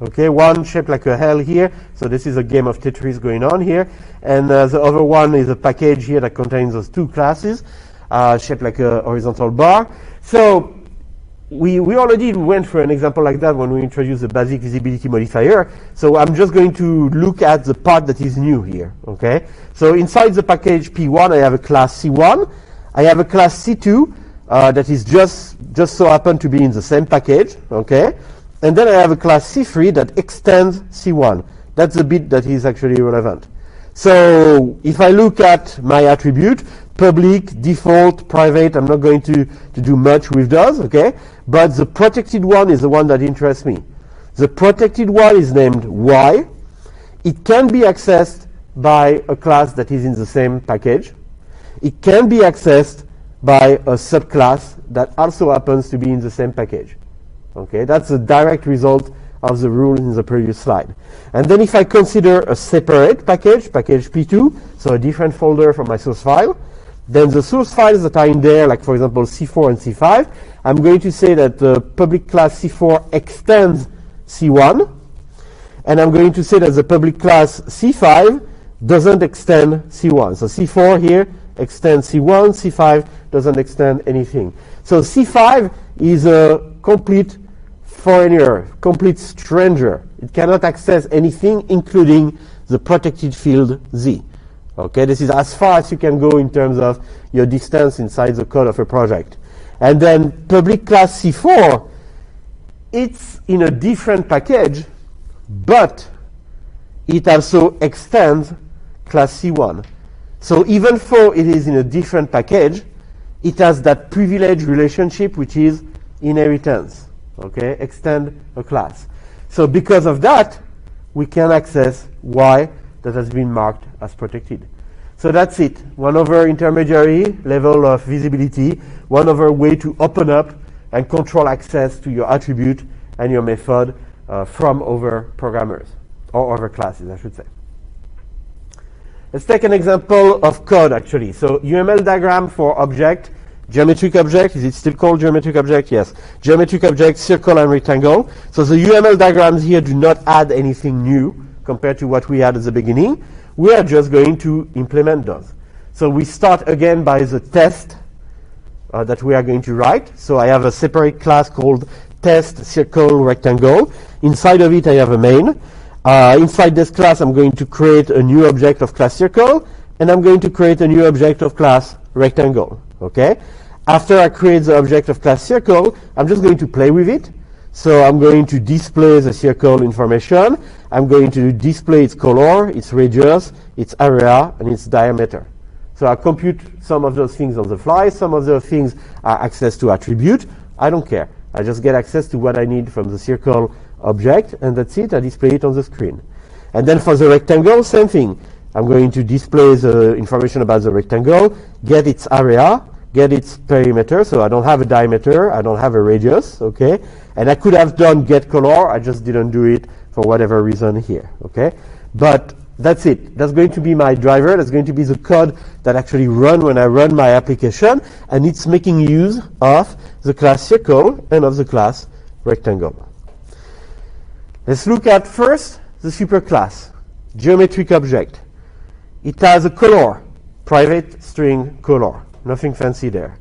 Okay, one shaped like a hell here. So this is a game of Tetris going on here. And the other one is a package here that contains those two classes, shaped like a horizontal bar. So we already went through an example like that when we introduced the basic visibility modifier. So I'm just going to look at the part that is new here. Okay. So inside the package P1, I have a class C1. I have a class C2 that is just so happen to be in the same package. Okay. And then I have a class C3 that extends C1. That's the bit that is actually relevant. So if I look at my attribute, public, default, private, I'm not going to do much with those, okay? But the protected one is the one that interests me. The protected one is named Y. It can be accessed by a class that is in the same package. It can be accessed by a subclass that also happens to be in the same package. Okay, that's a direct result of the rule in the previous slide. And then if I consider a separate package, package P2, so a different folder from my source file, then the source files that are in there, like for example C4 and C5, I'm going to say that the public class C4 extends C1, and I'm going to say that the public class C5 doesn't extend C1. So C4 here extends C1, C5 doesn't extend anything. So C5 is a complete foreigner, complete stranger. It cannot access anything, including the protected field Z. Okay, this is as far as you can go in terms of your distance inside the code of a project. And then public class C4, it's in a different package, but it also extends class C1. So even though it is in a different package, it has that privilege relationship, which is inheritance. Okay, extend a class. So because of that, we can access Y that has been marked as protected. So that's it. 1 over intermediary level of visibility, 1 over way to open up and control access to your attribute and your method from other programmers, or other classes, I should say. Let's take an example of code, actually. So UML diagram for object, geometric object. Is it still called geometric object? Yes. Geometric object, circle and rectangle. So the UML diagrams here do not add anything new compared to what we had at the beginning. We are just going to implement those. So we start again by the test that we are going to write. So I have a separate class called test circle rectangle. Inside of it I have a main. Inside this class I'm going to create a new object of class circle, and I'm going to create a new object of class rectangle. Okay? After I create the object of class circle, I'm just going to play with it. So I'm going to display the circle information. I'm going to display its color, its radius, its area, and its diameter. So I compute some of those things on the fly. Some of those things are access to attribute. I don't care. I just get access to what I need from the circle object, and that's it. I display it on the screen. And then for the rectangle, same thing. I'm going to display the information about the rectangle, get its area, get its perimeter. So I don't have a diameter, I don't have a radius, okay? And I could have done get color, I just didn't do it for whatever reason here, okay? But that's it. That's going to be my driver. That's going to be the code that actually run when I run my application, and it's making use of the class circle and of the class rectangle. Let's look at first the superclass, geometric object. It has a color, private string color, nothing fancy there.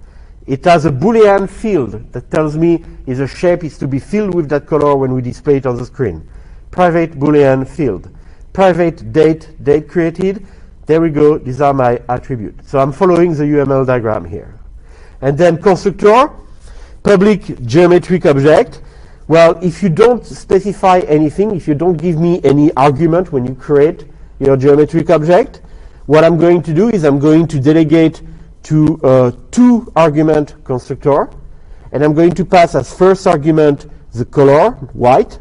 It has a Boolean field that tells me if the shape is to be filled with that color when we display it on the screen. Private Boolean field. Private date created. There we go. These are my attributes. So I'm following the UML diagram here. And then constructor, public geometric object. Well, if you don't specify anything, if you don't give me any argument when you create your geometric object, what I'm going to do is I'm going to delegate to a 2-argument constructor, and I'm going to pass as first argument the color, white,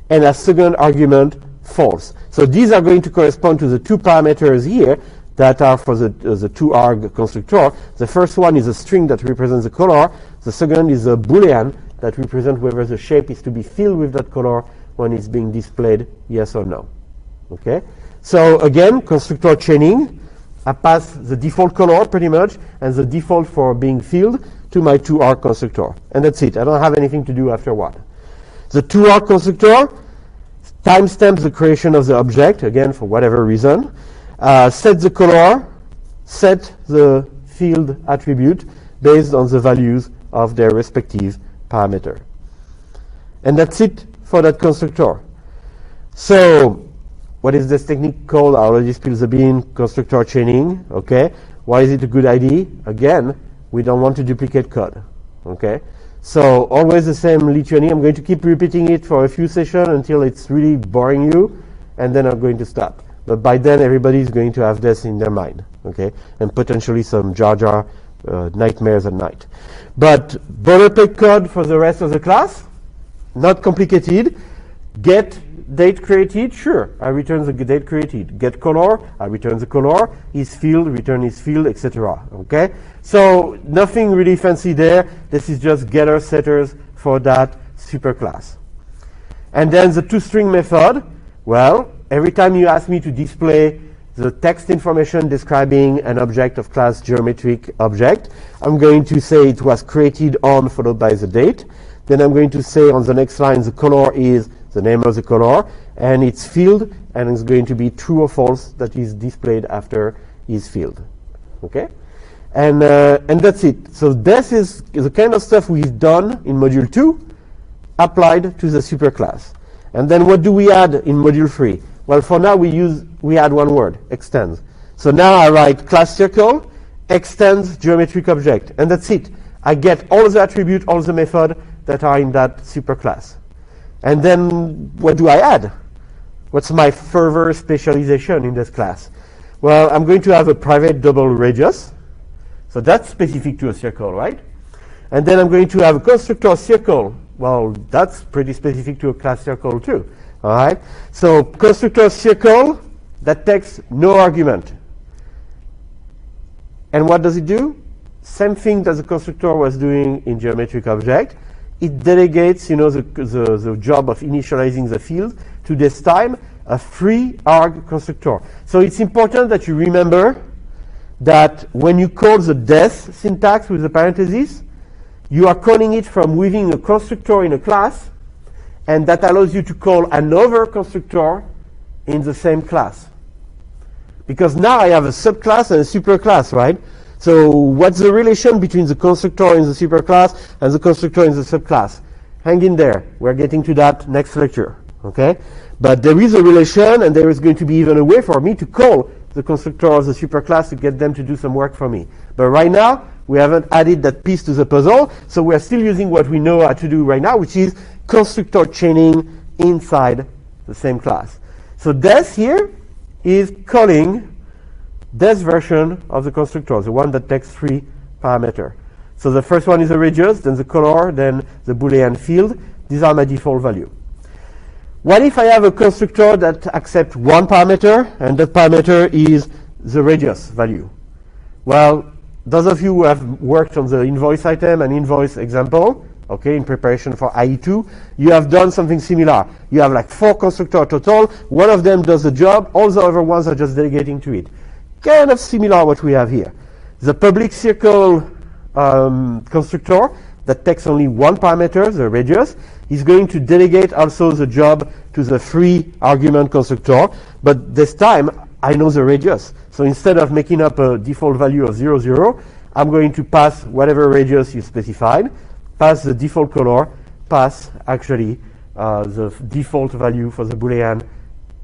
and as second argument, false. So these are going to correspond to the 2 parameters here that are for the 2-arg constructor. The first one is a string that represents the color. The second is a Boolean that represents whether the shape is to be filled with that color when it's being displayed, yes or no. Okay? So again, constructor chaining. I pass the default color pretty much and the default for being filled to my 2-arg constructor. And that's it. I don't have anything to do afterward. The 2-arg constructor timestamps the creation of the object, again for whatever reason. Set the color, set the field attribute based on the values of their respective parameter. And that's it for that constructor. So what is this technique called? I already spilled the bean. Constructor chaining. Okay. Why is it a good idea? Again, we don't want to duplicate code. Okay. So always the same litany. I'm going to keep repeating it for a few sessions until it's really boring you, and then I'm going to stop. But by then, everybody is going to have this in their mind. Okay. And potentially some Jar Jar nightmares at night. But boilerplate code for the rest of the class. Not complicated. Get date created, sure, I return the date created. Get color, I return the color. Is field, return is field, etc. Okay? So nothing really fancy there. This is just getter setters for that superclass. And then the toString method, well, every time you ask me to display the text information describing an object of class geometric object, I'm going to say it was created on followed by the date. Then I'm going to say on the next line the color is the name of the color and its field, and it's going to be true or false that is displayed after is field. Okay? And that's it. So this is the kind of stuff we've done in module 2 applied to the superclass. And then what do we add in module 3? Well, for now we add one word, extends. So now I write class circle extends geometric object, and that's it. I get all the attribute, all the method that are in that superclass. And then what do I add? What's my further specialization in this class? Well, I'm going to have a private double radius. So that's specific to a circle, right? And then I'm going to have a constructor circle. Well, that's pretty specific to a class circle too. All right? So constructor circle that takes no argument. And what does it do? Same thing that the constructor was doing in geometric object. It delegates, the job of initializing the field to this time a free arg constructor. So it's important that you remember that when you call the def syntax with the parentheses, you are calling it from within a constructor in a class, and that allows you to call another constructor in the same class. Because now I have a subclass and a superclass, right? So what's the relation between the constructor in the superclass and the constructor in the subclass? Hang in there. We're getting to that next lecture, okay? But there is a relation, and there is going to be even a way for me to call the constructor of the superclass to get them to do some work for me. But right now, we haven't added that piece to the puzzle, so we're still using what we know how to do right now, which is constructor chaining inside the same class. So this here is calling this version of the constructor, the one that takes 3 parameters. So the first one is the radius, then the color, then the Boolean field. These are my default value. What if I have a constructor that accepts 1 parameter, and that parameter is the radius value? Well, those of you who have worked on the invoice item and invoice example, okay, in preparation for IE2, you have done something similar. You have like 4 constructors total. One of them does the job. All the other ones are just delegating to it. Kind of similar what we have here. The public circle constructor that takes only 1 parameter, the radius, is going to delegate also the job to the free argument constructor. But this time, I know the radius. So instead of making up a default value of 0, 0, I'm going to pass whatever radius you specified, pass the default color, pass actually the default value for the Boolean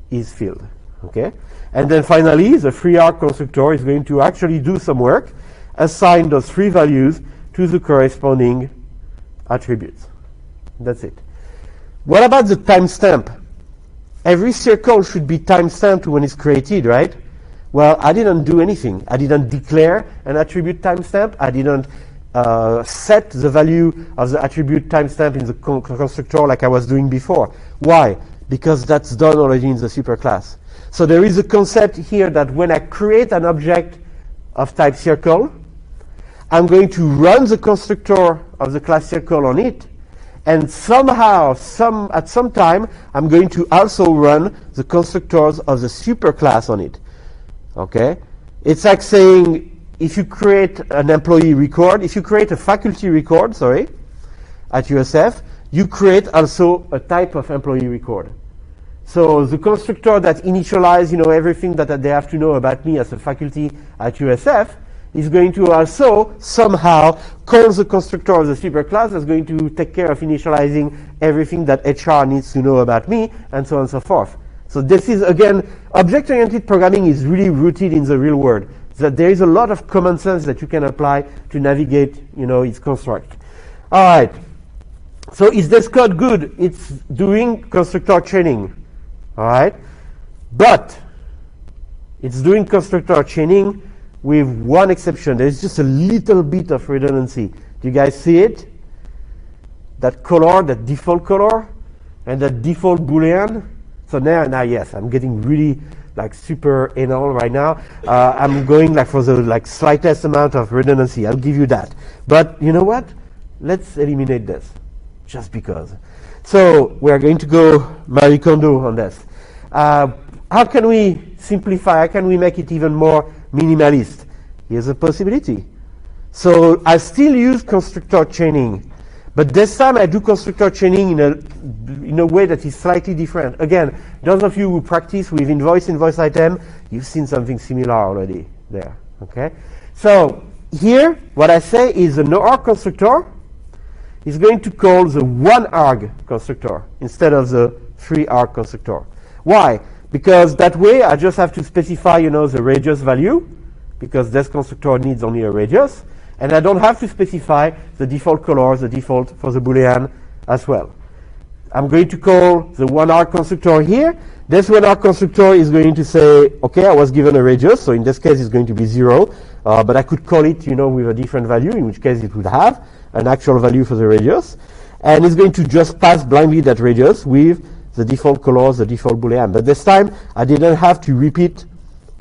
is filled. Okay? And then finally, the free arg constructor is going to actually do some work, assign those 3 values to the corresponding attributes. That's it. What about the timestamp? Every circle should be timestamped when it's created, right? Well, I didn't do anything. I didn't declare an attribute timestamp. I didn't set the value of the attribute timestamp in the constructor like I was doing before. Why? Because that's done already in the superclass. So there is a concept here that when I create an object of type circle, I'm going to run the constructor of the class circle on it, and somehow, at some time, I'm going to also run the constructors of the superclass on it. Okay? It's like saying if you create an employee record, if you create a faculty record, at USF, you create also a type of employee record. So the constructor that initializes, everything that they have to know about me as a faculty at USF is going to also somehow call the constructor of the superclass that's going to take care of initializing everything that HR needs to know about me, and so on and so forth. So this is, again, object-oriented programming is really rooted in the real world. That there is a lot of common sense that you can apply to navigate, its construct. All right. So is this code good? It's doing constructor chaining. All right. But it's doing constructor chaining with one exception. There's just a little bit of redundancy. Do you guys see it? That color, that default color, and that default Boolean. So now yes, I'm getting really super anal right now. I'm going for the slightest amount of redundancy. I'll give you that. But you know what? Let's eliminate this, just because. So we are going to go Marie Kondo on this. How can we simplify? How can we make it even more minimalist? Here's a possibility. So I still use constructor chaining, but this time I do constructor chaining in a way that is slightly different. Again, those of you who practice with invoice item, you've seen something similar already there. Okay. So here, what I say is the no-arg constructor is going to call the one-arg constructor instead of the three-arg constructor. Why? Because that way I just have to specify, the radius value, because this constructor needs only a radius, and I don't have to specify the default color, the default for the Boolean as well. I'm going to call the one-arg constructor here. This one-arg constructor is going to say, okay, I was given a radius, so in this case it's going to be 0, but I could call it, with a different value, in which case it would have an actual value for the radius, and it's going to just pass blindly that radius with the default color, the default Boolean. But this time, I didn't have to repeat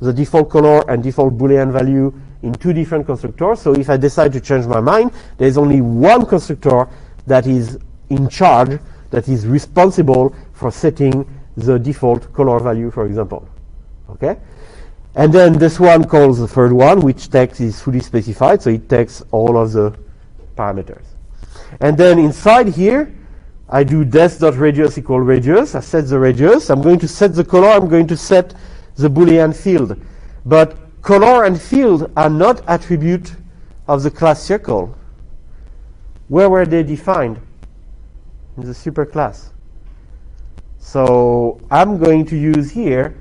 the default color and default Boolean value in two different constructors. So if I decide to change my mind, there's only one constructor that is in charge, that is responsible for setting the default color value, for example. Okay? And then this one calls the third one, which text is fully specified, so it takes all of the parameters. And then inside here, I do des.radius equal radius. I set the radius. I'm going to set the color. I'm going to set the Boolean field. But color and field are not attribute of the class circle. Where were they defined? In the superclass. So I'm going to use here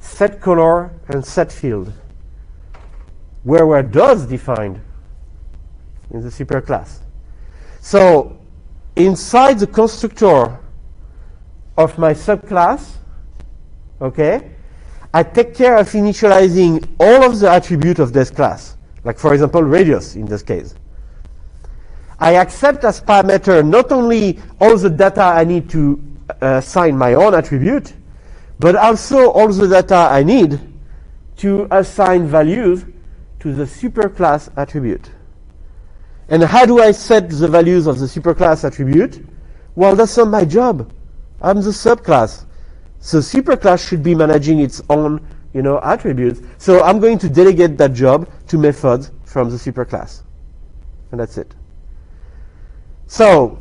set color and set field. Where were those defined? In the superclass. So inside the constructor of my subclass, okay, I take care of initializing all of the attributes of this class, like for example radius in this case. I accept as parameter not only all the data I need to assign my own attribute, but also all the data I need to assign values to the superclass attribute. And how do I set the values of the superclass attribute? Well, that's not my job. I'm the subclass. So superclass should be managing its own, attributes. So I'm going to delegate that job to methods from the superclass. And that's it. So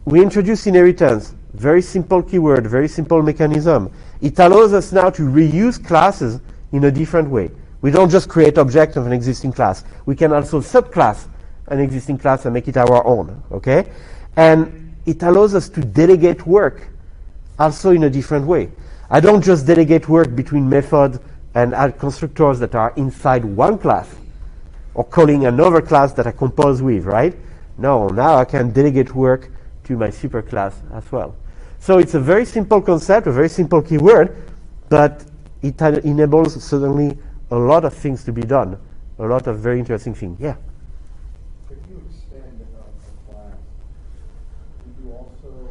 we introduce inheritance. Very simple keyword, very simple mechanism. It allows us now to reuse classes in a different way. We don't just create object of an existing class. We can also subclass an existing class and make it our own, okay? And it allows us to delegate work also in a different way. I don't just delegate work between methods and add constructors that are inside one class or calling another class that I compose with, right? No, now I can delegate work to my superclass as well. So it's a very simple concept, a very simple keyword, but it enables certainly a lot of things to be done, a lot of very interesting things. Yeah? If you extend a class, do you also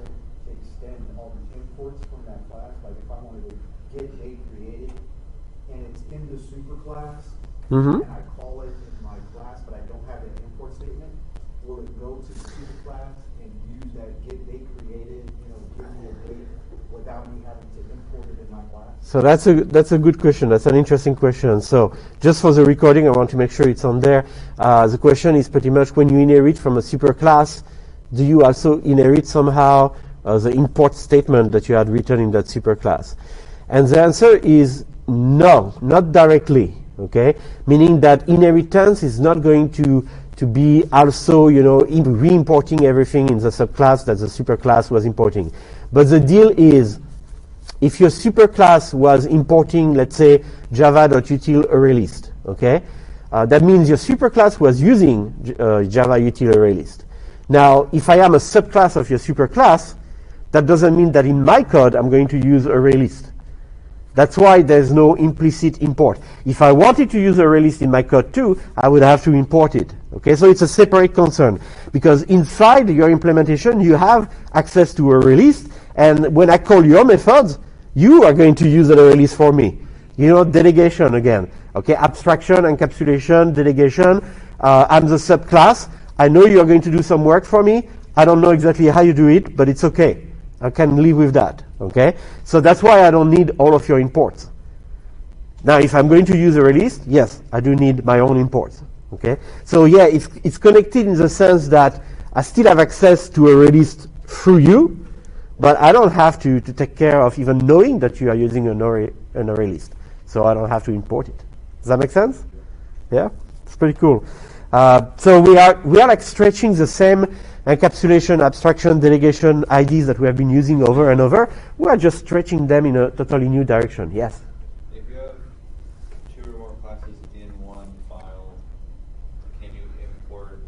extend all the imports from that class? Like if I wanted to get date created and it's in the superclass, and I call it in my class, but I don't have an import statement, will it go to the superclass and use that get date created, give me a date without me having to import it in my class? So that's a good question. That's an interesting question. So just for the recording, I want to make sure it's on there. The question is pretty much when you inherit from a superclass, do you also inherit somehow the import statement that you had written in that superclass? And the answer is no, not directly. Okay, meaning that inheritance is not going to be also re-importing everything in the subclass that the superclass was importing. But the deal is, if your superclass was importing, let's say, java.util ArrayList, okay, that means your superclass was using Java util ArrayList. Now, if I am a subclass of your superclass, that doesn't mean that in my code I'm going to use ArrayList. That's why there's no implicit import. If I wanted to use ArrayList in my code too, I would have to import it. Okay, so it's a separate concern because inside your implementation you have access to ArrayList, and when I call your methods, you are going to use an ArrayList for me. Delegation again. Okay, abstraction, encapsulation, delegation. I'm the subclass. I know you're going to do some work for me. I don't know exactly how you do it, but it's okay. I can live with that, okay? So that's why I don't need all of your imports. Now, if I'm going to use a release, yes, I do need my own imports, okay? So yeah, it's connected in the sense that I still have access to a release through you, but I don't have to take care of even knowing that you are using an array list. So I don't have to import it. Does that make sense? Yeah? It's pretty cool. So we are like stretching the same encapsulation, abstraction, delegation IDs that we have been using over and over. We are just stretching them in a totally new direction. Yes? If you have two or more classes in one file, can you import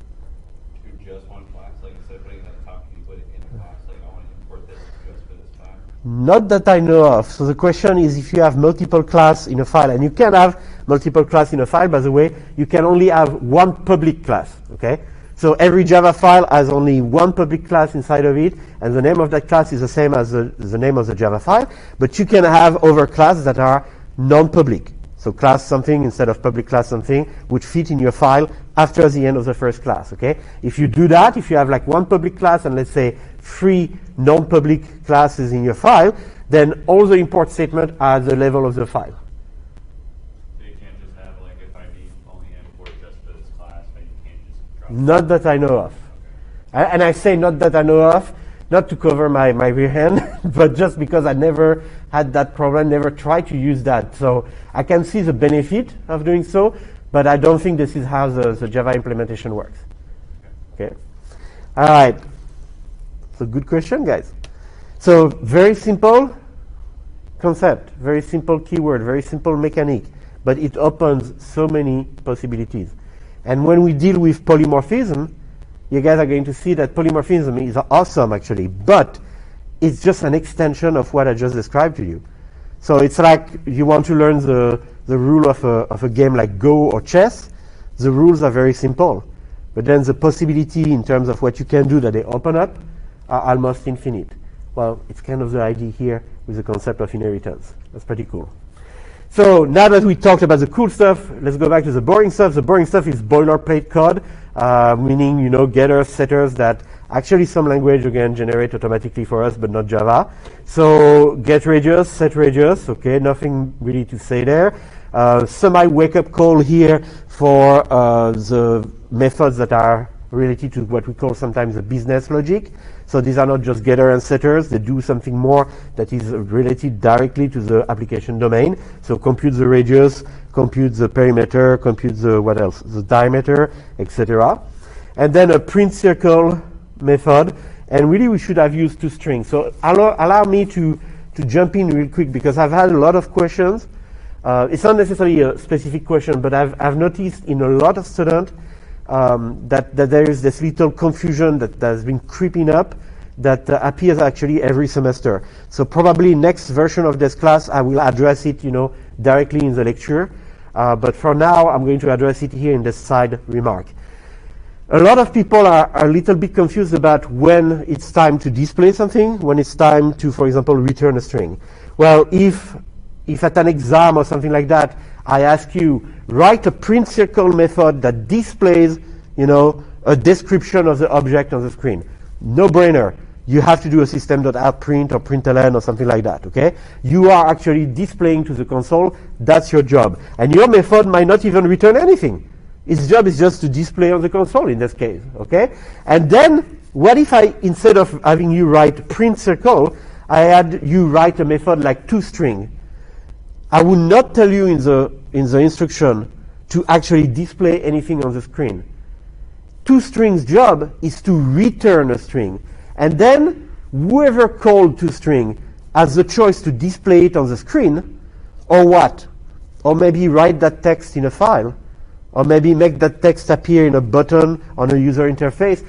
to just one class? Like instead of putting it at the top, can you put it in a class? Like I want to import this just for this class. Not that I know of. So the question is if you have multiple class in a file, and you can have multiple class in a file, by the way, you can only have one public class, okay? So every Java file has only one public class inside of it, and the name of that class is the same as the name of the Java file, but you can have other classes that are non-public. So class something instead of public class something would fit in your file after the end of the first class, okay? If you do that, if you have like one public class and let's say 3 non-public classes in your file, then all the import statements are at the level of the file. So you can't just have like if I need only import just for this class, but you can't just drop Not that I know of. And I say not that I know of, not to cover my rear hand, but just because I never had that problem, never tried to use that. So I can see the benefit of doing so, but I don't think this is how the Java implementation works. Okay. All right. So good question, guys. So very simple concept, very simple keyword, very simple mechanic, but it opens so many possibilities. And when we deal with polymorphism, you guys are going to see that polymorphism is awesome actually, but it's just an extension of what I just described to you. So it's like you want to learn the rule of a game like Go or chess. The rules are very simple, but then the possibility in terms of what you can do that they open up are almost infinite. Well, it's kind of the idea here with the concept of inheritance. That's pretty cool. So now that we talked about the cool stuff, let's go back to the boring stuff. The boring stuff is boilerplate code, meaning, you know, getters, setters that actually some language, again, generate automatically for us, but not Java. So get radius, set radius, okay, nothing really to say there. Semi wake-up call here for the methods that are related to what we call sometimes the business logic. So these are not just getter and setters, they do something more that is related directly to the application domain. So compute the radius, compute the perimeter, compute the what else? The diameter, etc. And then a print circle method, and really we should have used toString. So allow me to jump in real quick because I've had a lot of questions. It's not necessarily a specific question, but I've noticed in a lot of students that there is this little confusion that has been creeping up that appears actually every semester. So probably next version of this class I will address it, you know, directly in the lecture. But for now I'm going to address it here in this side remark. A lot of people are a little bit confused about when it's time to display something, when it's time to, for example, return a string. Well, if at an exam or something like that, I ask you, write a print circle method that displays, you know, a description of the object on the screen. No brainer. You have to do a system.outprint or println or something like that, okay? You are actually displaying to the console. That's your job. And your method might not even return anything. Its job is just to display on the console in this case, okay? And then, what if I, instead of having you write print circle, I had you write a method like toString? I will not tell you in the instruction to actually display anything on the screen. ToString's job is to return a string. And then whoever called toString has the choice to display it on the screen or what? Or maybe write that text in a file. Or maybe make that text appear in a button on a user interface.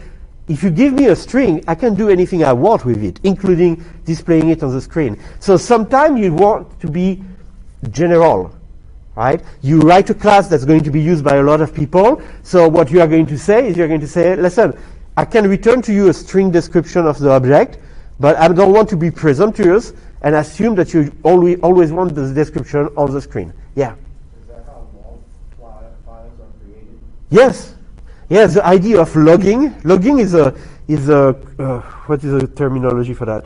If you give me a string, I can do anything I want with it, including displaying it on the screen. So sometimes you want to be general, right? You write a class that's going to be used by a lot of people. So what you are going to say is you're going to say, listen, I can return to you a string description of the object, but I don't want to be presumptuous and assume that you always want the description on the screen. Yeah? Is that how log files are created? Yes. Yes, the idea of logging. Logging is what is the terminology for that?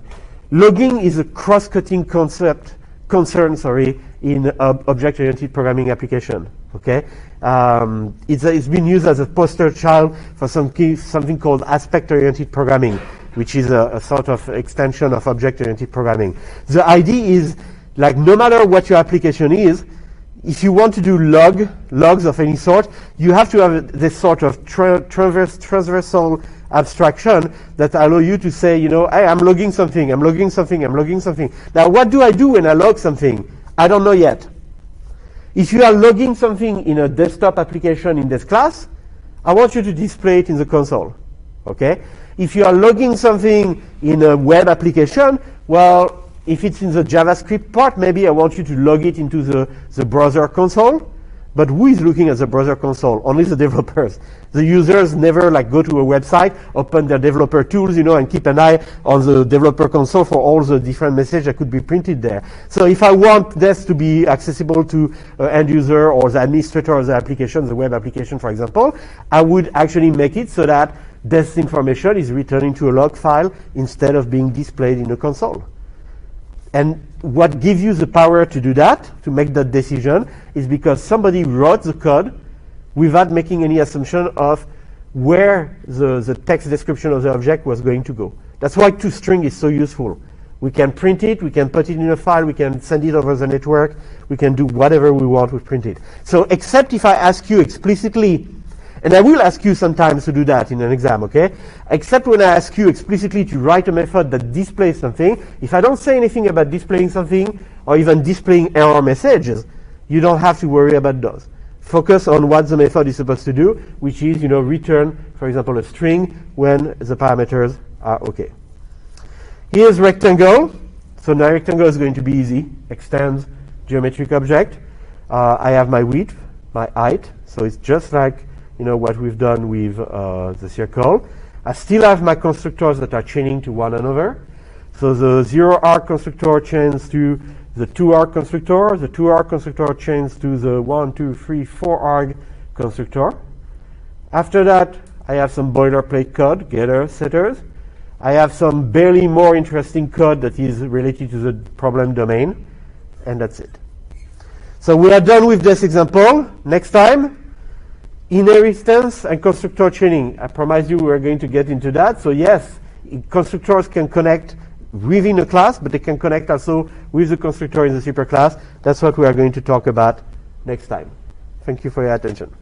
Logging is a cross-cutting concern, in object-oriented programming application. Okay, it's been used as a poster child for something called aspect-oriented programming, which is a sort of extension of object-oriented programming. The idea is, like, no matter what your application is, if you want to do logs of any sort, you have to have this sort of transversal abstraction that allow you to say, hey, I'm logging something, I'm logging something, I'm logging something. Now, what do I do when I log something? I don't know yet. If you are logging something in a desktop application in this class, I want you to display it in the console. Okay? If you are logging something in a web application, well, if it's in the JavaScript part, maybe I want you to log it into the browser console. But who is looking at the browser console? Only the developers. The users never go to a website, open their developer tools, and keep an eye on the developer console for all the different messages that could be printed there. So if I want this to be accessible to end user or the administrator of the application, the web application, for example, I would actually make it so that this information is returned into a log file instead of being displayed in a console. And what gives you the power to do that, to make that decision, is because somebody wrote the code without making any assumption of where the text description of the object was going to go. That's why toString is so useful. We can print it, we can put it in a file, we can send it over the network, we can do whatever we want with print it. So except if I ask you explicitly, and I will ask you sometimes to do that in an exam, okay? Except when I ask you explicitly to write a method that displays something, if I don't say anything about displaying something or even displaying error messages, you don't have to worry about those. Focus on what the method is supposed to do, which is, return, for example, a string when the parameters are okay. Here's rectangle. So now rectangle is going to be easy. Extends geometric object. I have my width, my height. So it's just like what we've done with the circle. I still have my constructors that are chaining to one another. So the 0 arg constructor chains to the 2 arg constructor. The 2 arg constructor chains to the 1, 2, 3, 4 arg constructor. After that, I have some boilerplate code, getter, setters. I have some barely more interesting code that is related to the problem domain. And that's it. So we are done with this example. Next time, inheritance and constructor chaining. I promise you we're going to get into that. So yes, constructors can connect within a class, but they can connect also with the constructor in the superclass. That's what we are going to talk about next time. Thank you for your attention.